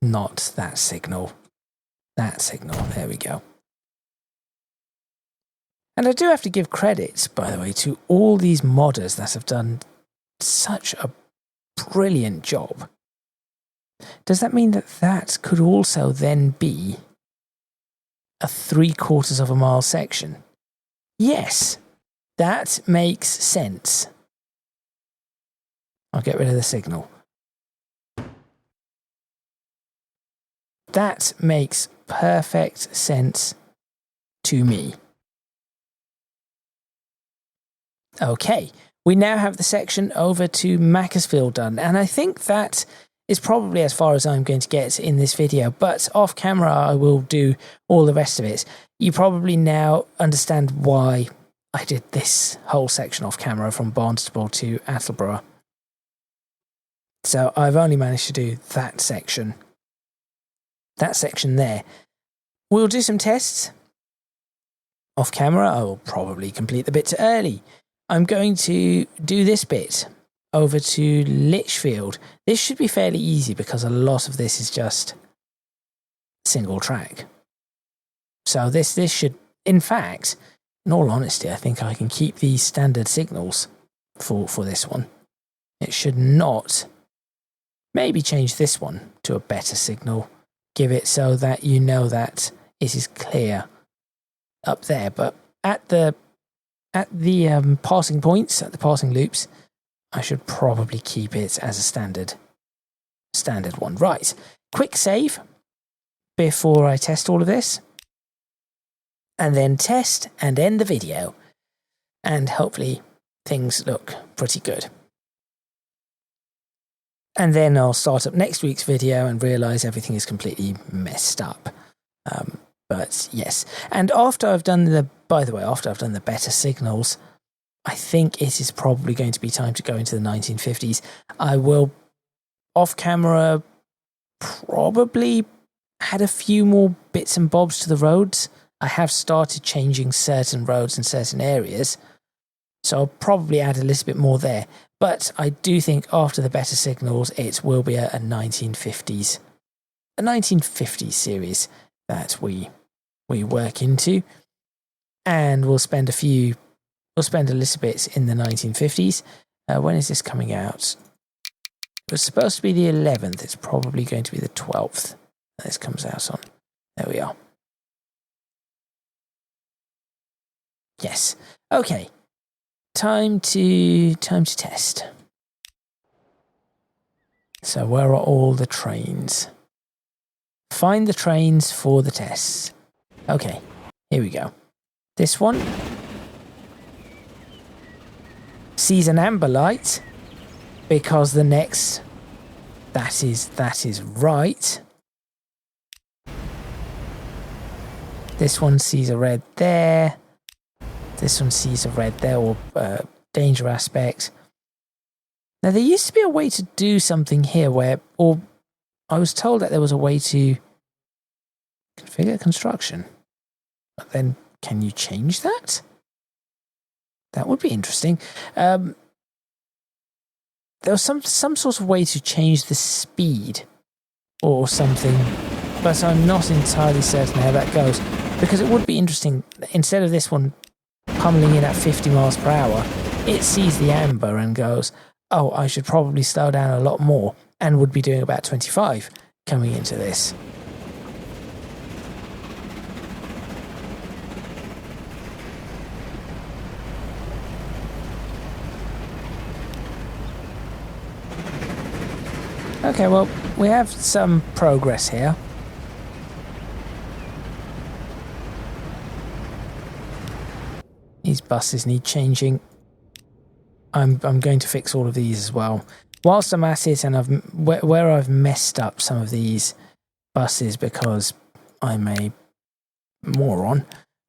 Not that signal. That signal, there we go. And I do have to give credit, by the way, to all these modders that have done such a brilliant job. Does that mean that that could also then be a 3/4 of a mile section? Yes, that makes sense. I'll get rid of the signal. That makes perfect sense to me. Okay, we now have the section over to Macclesfield done, and I think that is probably as far as I'm going to get in this video, but off camera I will do all the rest of it. You probably now understand why I did this whole section off camera from Barnstable to Attleborough. So I've only managed to do that section. That section there. We'll do some tests. Off camera, I will probably complete the bit early. I'm going to do this bit over to Lichfield. This should be fairly easy because a lot of this is just single track. So this should, in fact, in all honesty, I think I can keep these standard signals for this one. It should not. Maybe change this one to a better signal. Give it so that you know that it is clear up there. But at the passing points, at the passing loops, I should probably keep it as a standard one. Right, quick save before I test all of this, and then test and end the video, and hopefully things look pretty good. And then I'll start up next week's video and realise everything is completely messed up. But yes, and after I've done the better signals, I think it is probably going to be time to go into the 1950s. I will, off camera, probably add a few more bits and bobs to the roads. I have started changing certain roads in certain areas, so I'll probably add a little bit more there. But I do think after the better signals, it will be a 1950s series that we work into, and we'll spend a little bit in the 1950s. When is this coming out? It was supposed to be the 11th. It's probably going to be the 12th that this comes out on. There we are. Yes. Okay. Time to test. So where are all the trains? Find the trains for the tests. Okay, here we go. This one sees an amber light because the next, that is right. This one sees a red there. This one sees a red there, or danger aspect. Now, there used to be a way to do something here where, or I was told that there was a way to configure construction. But then, can you change that? That would be interesting. There was some sort of way to change the speed or something, but I'm not entirely certain how that goes, because it would be interesting, instead of this one pummeling in at 50 miles per hour, it sees the amber and goes, oh, I should probably slow down a lot more, and would be doing about 25 coming into this. Okay, well, we have some progress here. These buses need changing. I'm going to fix all of these as well. Whilst I'm at it, and where I've messed up some of these buses because I'm a moron,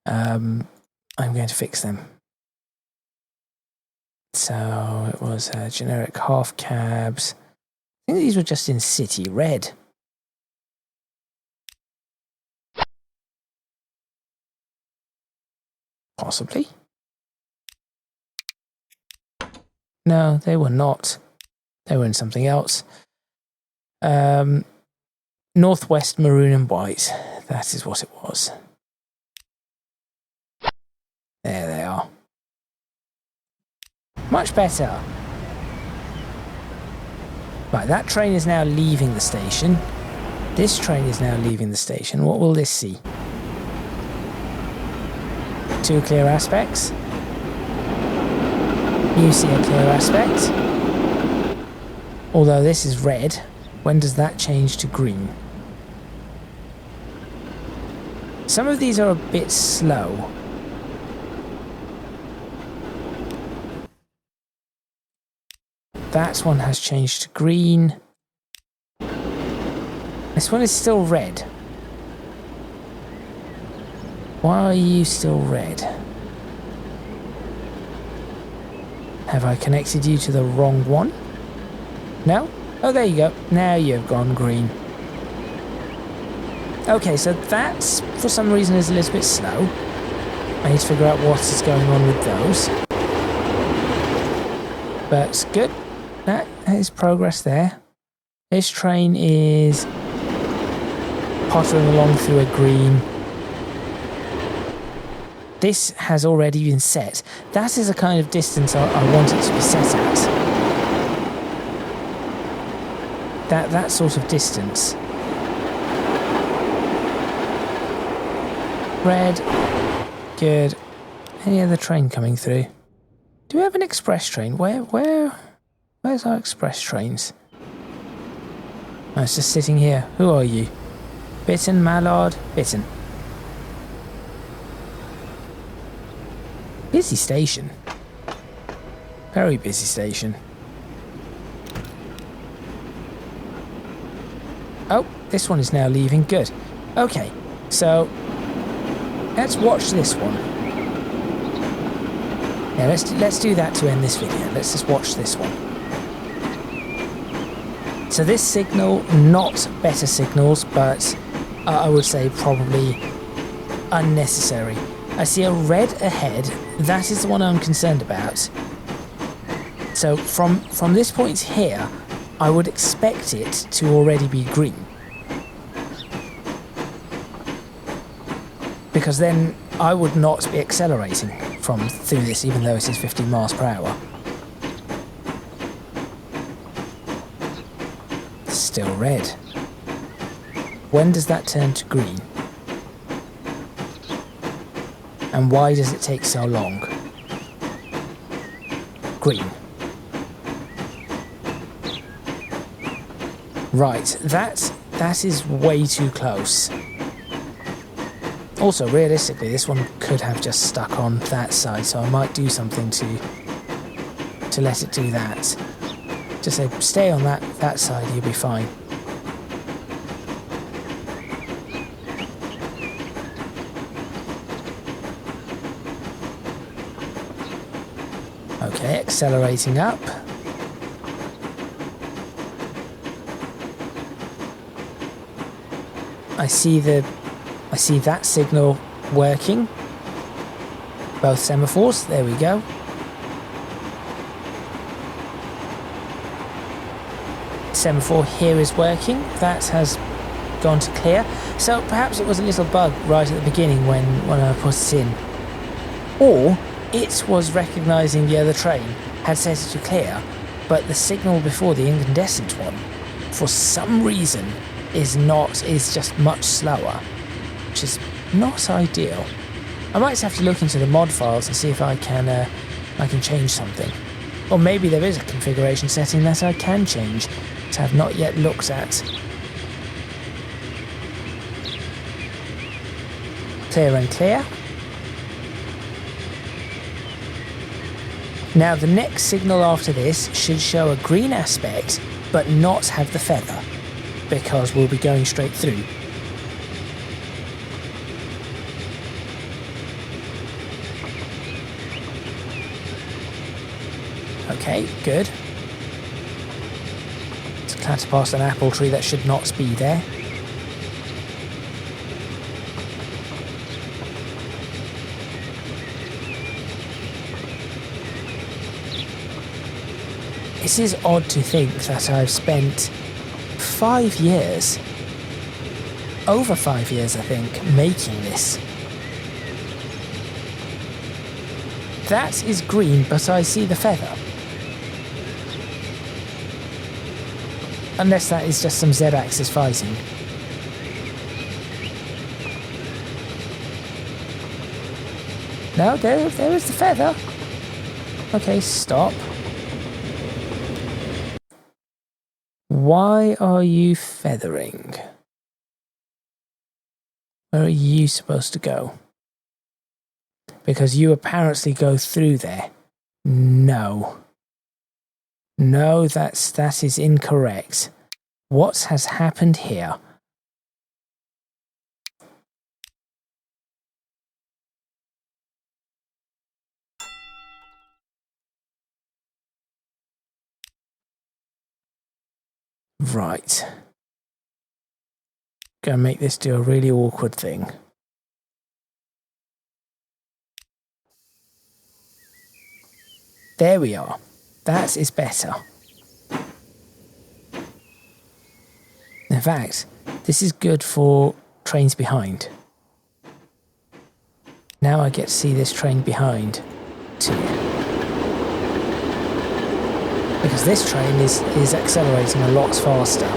I'm going to fix them. So it was generic half cabs. I think these were just in city red. Possibly. No, they were not. They were in something else. Northwest maroon and white. That is what it was. There they are. Much better. Right, that train is now leaving the station. This train is now leaving the station. What will this see? 2 clear aspects. You see a clear aspect. Although this is red, when does that change to green? Some of these are a bit slow. That one has changed to green. This one is still red. Why are you still red? Have I connected you to the wrong one? No? Oh, there you go. Now you've gone green. Okay, so that, for some reason, is a little bit slow. I need to figure out what is going on with those. But good. That is progress there. This train is pottering along through a green. This has already been set. That is a kind of distance I want it to be set at. That sort of distance. Red. Good. Any other train coming through? Do we have an express train? Where's our express trains? Oh, it's just sitting here. Who are you? Bitten, Mallard, Bitten. Busy station. Very busy station. Oh, this one is now leaving. Good. Okay, so let's watch this one. Yeah, let's do that to end this video. Let's just watch this one. So this signal, not better signals, but I would say probably unnecessary. I see a red ahead. That is the one I'm concerned about. So from this point here, I would expect it to already be green. Because then I would not be accelerating through this, even though it is 15 miles per hour. Still red. When does that turn to green? And why does it take so long? Green. Right, that is way too close. Also, realistically, this one could have just stuck on that side, so I might do something to let it do that. Just say, stay on that side, you'll be fine. Okay, accelerating up. I see that signal working. Both semaphores, there we go. Semaphore here is working. That has gone to clear. So perhaps it was a little bug right at the beginning when I put it in. Or it was recognising the other train, had set it to clear, but the signal before, the incandescent one, for some reason is just much slower, which is not ideal. I might have to look into the mod files and see if I can change something. Or maybe there is a configuration setting that I can change, which I have not yet looked at. Clear and clear. Now the next signal after this should show a green aspect, but not have the feather, because we'll be going straight through. Okay, good. It's clatter past an apple tree that should not be there. It is odd to think that I've spent 5 years, over 5 years I think, making this. That is green, but I see the feather. Unless that is just some Z-axis fighting. No, there is the feather. Okay, stop. Why are you feathering? Where are you supposed to go? Because you apparently go through there. No. No, that is incorrect. What has happened here? Right. Gonna make this do a really awkward thing. There we are. That is better. In fact, this is good for trains behind. Now I get to see this train behind too. Because this train is accelerating a lot faster.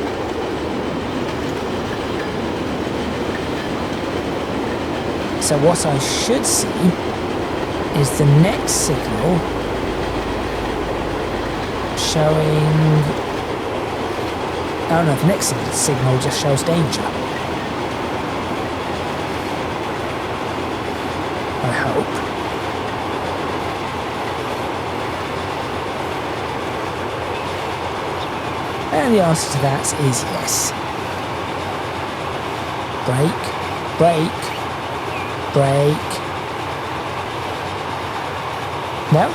So what I should see is the next signal showing... Oh no, the next signal just shows danger. I hope. And the answer to that is yes. Brake, brake, brake. No.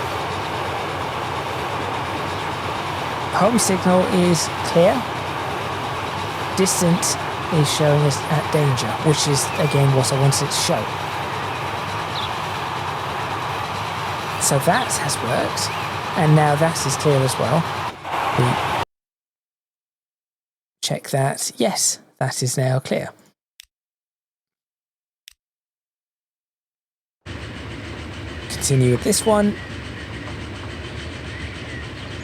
Home signal is clear. Distance is showing us at danger, which is again what I wanted it to show. So that has worked, and now that is clear as well. We check that. Yes, that is now clear. Continue with this one.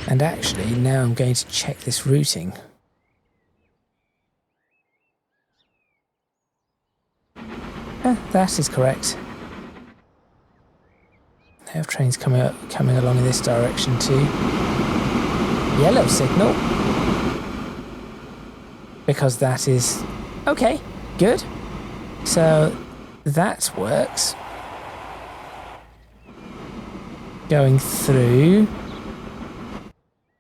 And actually, now I'm going to check this routing. That is correct. I have trains coming along in this direction too. Yellow signal. Because that is... Okay, good. So that works. Going through.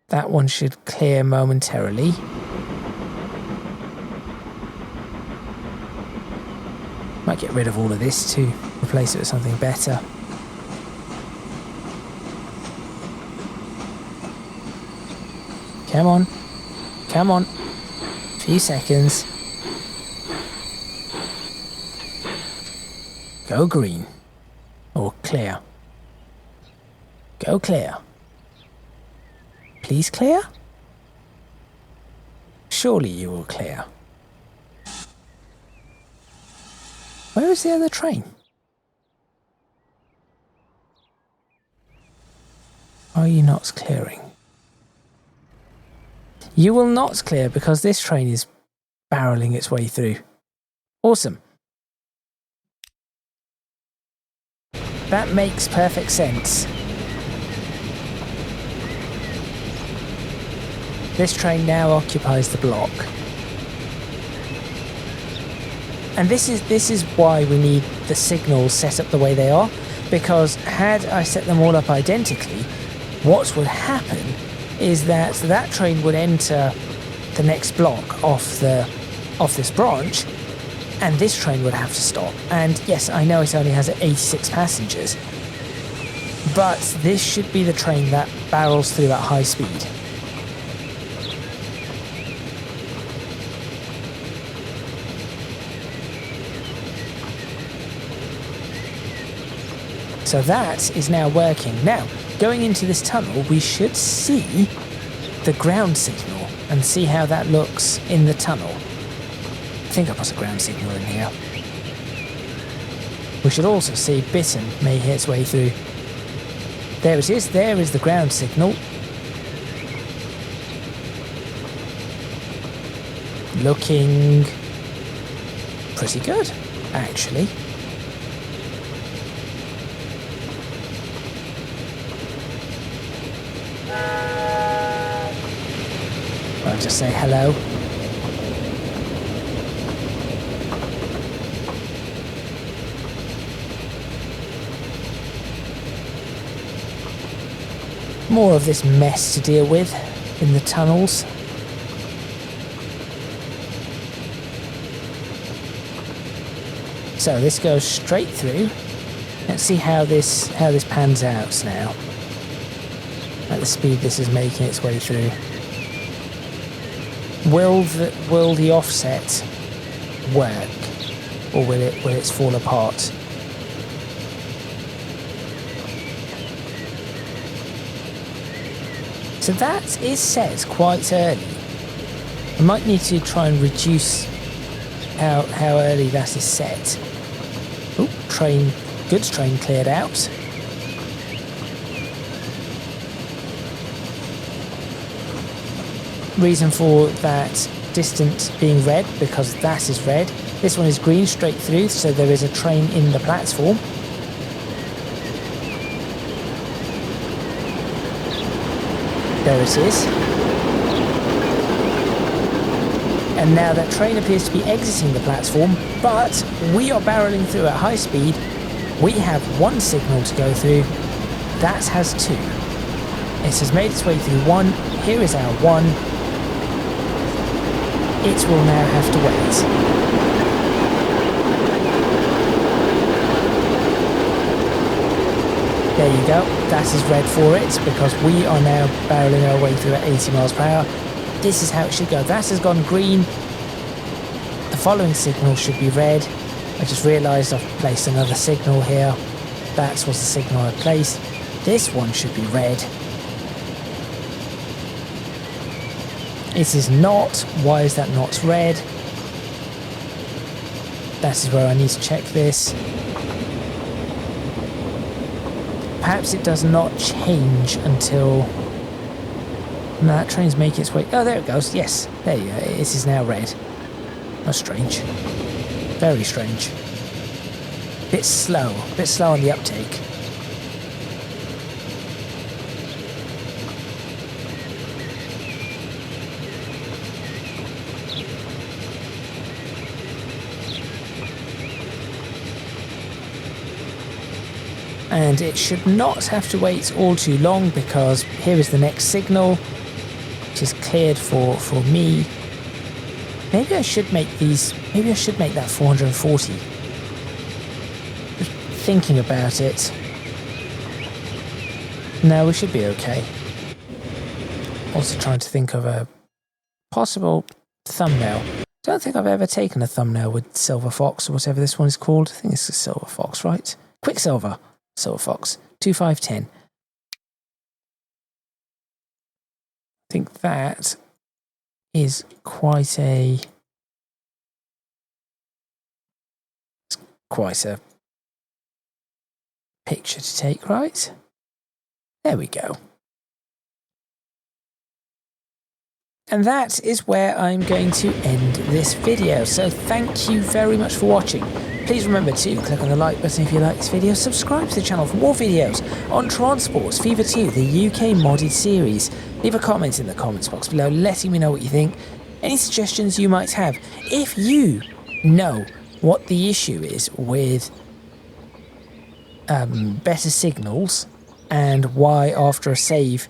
That one should clear momentarily. Might get rid of all of this to replace it with something better. Come on. Come on. Few seconds. Go green. Or clear. Go clear. Please clear? Surely you will clear. Where is the other train? Are you not clearing? You will not clear because this train is barreling its way through. Awesome. That makes perfect sense. This train now occupies the block. And this is why we need the signals set up the way they are, because had I set them all up identically, what would happen is that that train would enter the next block off this branch, and this train would have to stop. And yes, I know it only has 86 passengers, but this should be the train that barrels through at high speed. So that is now working. Now, going into this tunnel, we should see the ground signal and see how that looks in the tunnel. I think I put a ground signal in here. We should also see Bitten may hit its way through. There it is. There is the ground signal. Looking pretty good, actually. I'll just say hello. More of this mess to deal with in the tunnels. So this goes straight through. Let's see how this pans out now. At the speed this is making its way through. Will the offset work, or will it fall apart? So that is set quite early. I might need to try and reduce how early that is set. Oh, goods train cleared out. Reason for that distant being red because that is red. This one is green straight through, so there is a train in the platform. There it is. And now that train appears to be exiting the platform, but we are barreling through at high speed. We have one signal to go through. That has two. It has made its way through one. Here is our one. It will now have to wait. There you go. That is red for it because we are now barreling our way through at 80 miles per hour. This is how it should go. That has gone green. The following signal should be red. I just realised I've placed another signal here. That was the signal I placed. This one should be red. It is not. Why is that not red? That is where I need to check this. Perhaps it does not change until... No, that train's making its way... Oh, there it goes. Yes, there you go. It is now red. That's strange. Very strange. Bit slow on the uptake. And it should not have to wait all too long because here is the next signal, which is cleared for me. Maybe I should make these, maybe I should make that 440. Just thinking about it. No, we should be okay. Also trying to think of a possible thumbnail. Don't think I've ever taken a thumbnail with Silver Fox or whatever this one is called. I think it's a Silver Fox, right? Quicksilver. Silver Fox 2510. I think that is quite a picture to take, right? There we go. And that is where I'm going to end this video. So thank you very much for watching. Please remember to click on the like button if you like this video, subscribe to the channel for more videos on Transports Fever 2, the UK modded series. Leave a comment in the comments box below letting me know what you think, any suggestions you might have. If you know what the issue is with better signals and why after a save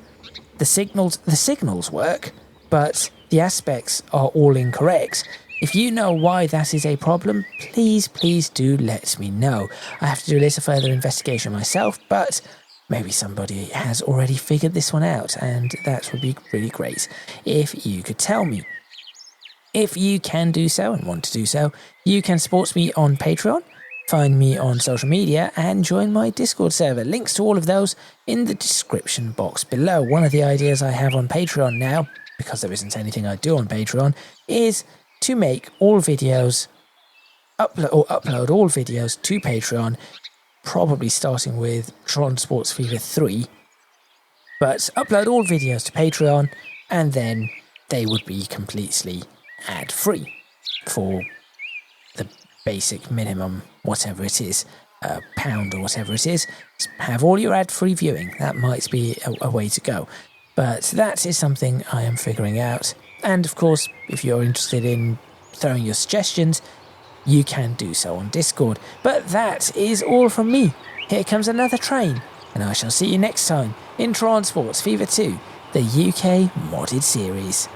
the signals work, but the aspects are all incorrect. If you know why that is a problem, please do let me know. I have to do a little further investigation myself, but maybe somebody has already figured this one out, and that would be really great if you could tell me. If you can do so and want to do so, you can support me on Patreon, find me on social media, and join my Discord server. Links to all of those in the description box below. One of the ideas I have on Patreon now, because there isn't anything I do on Patreon, is to make all videos, upload all videos to Patreon, probably starting with Transports Fever 3, but upload all videos to Patreon, and then they would be completely ad-free for the basic minimum, whatever it is, £1 or whatever it is. Have all your ad-free viewing. That might be a way to go. But that is something I am figuring out. And of course, if you're interested in throwing your suggestions, you can do so on Discord. But that is all from me. Here comes another train, and I shall see you next time in Transports Fever 2, the UK modded series.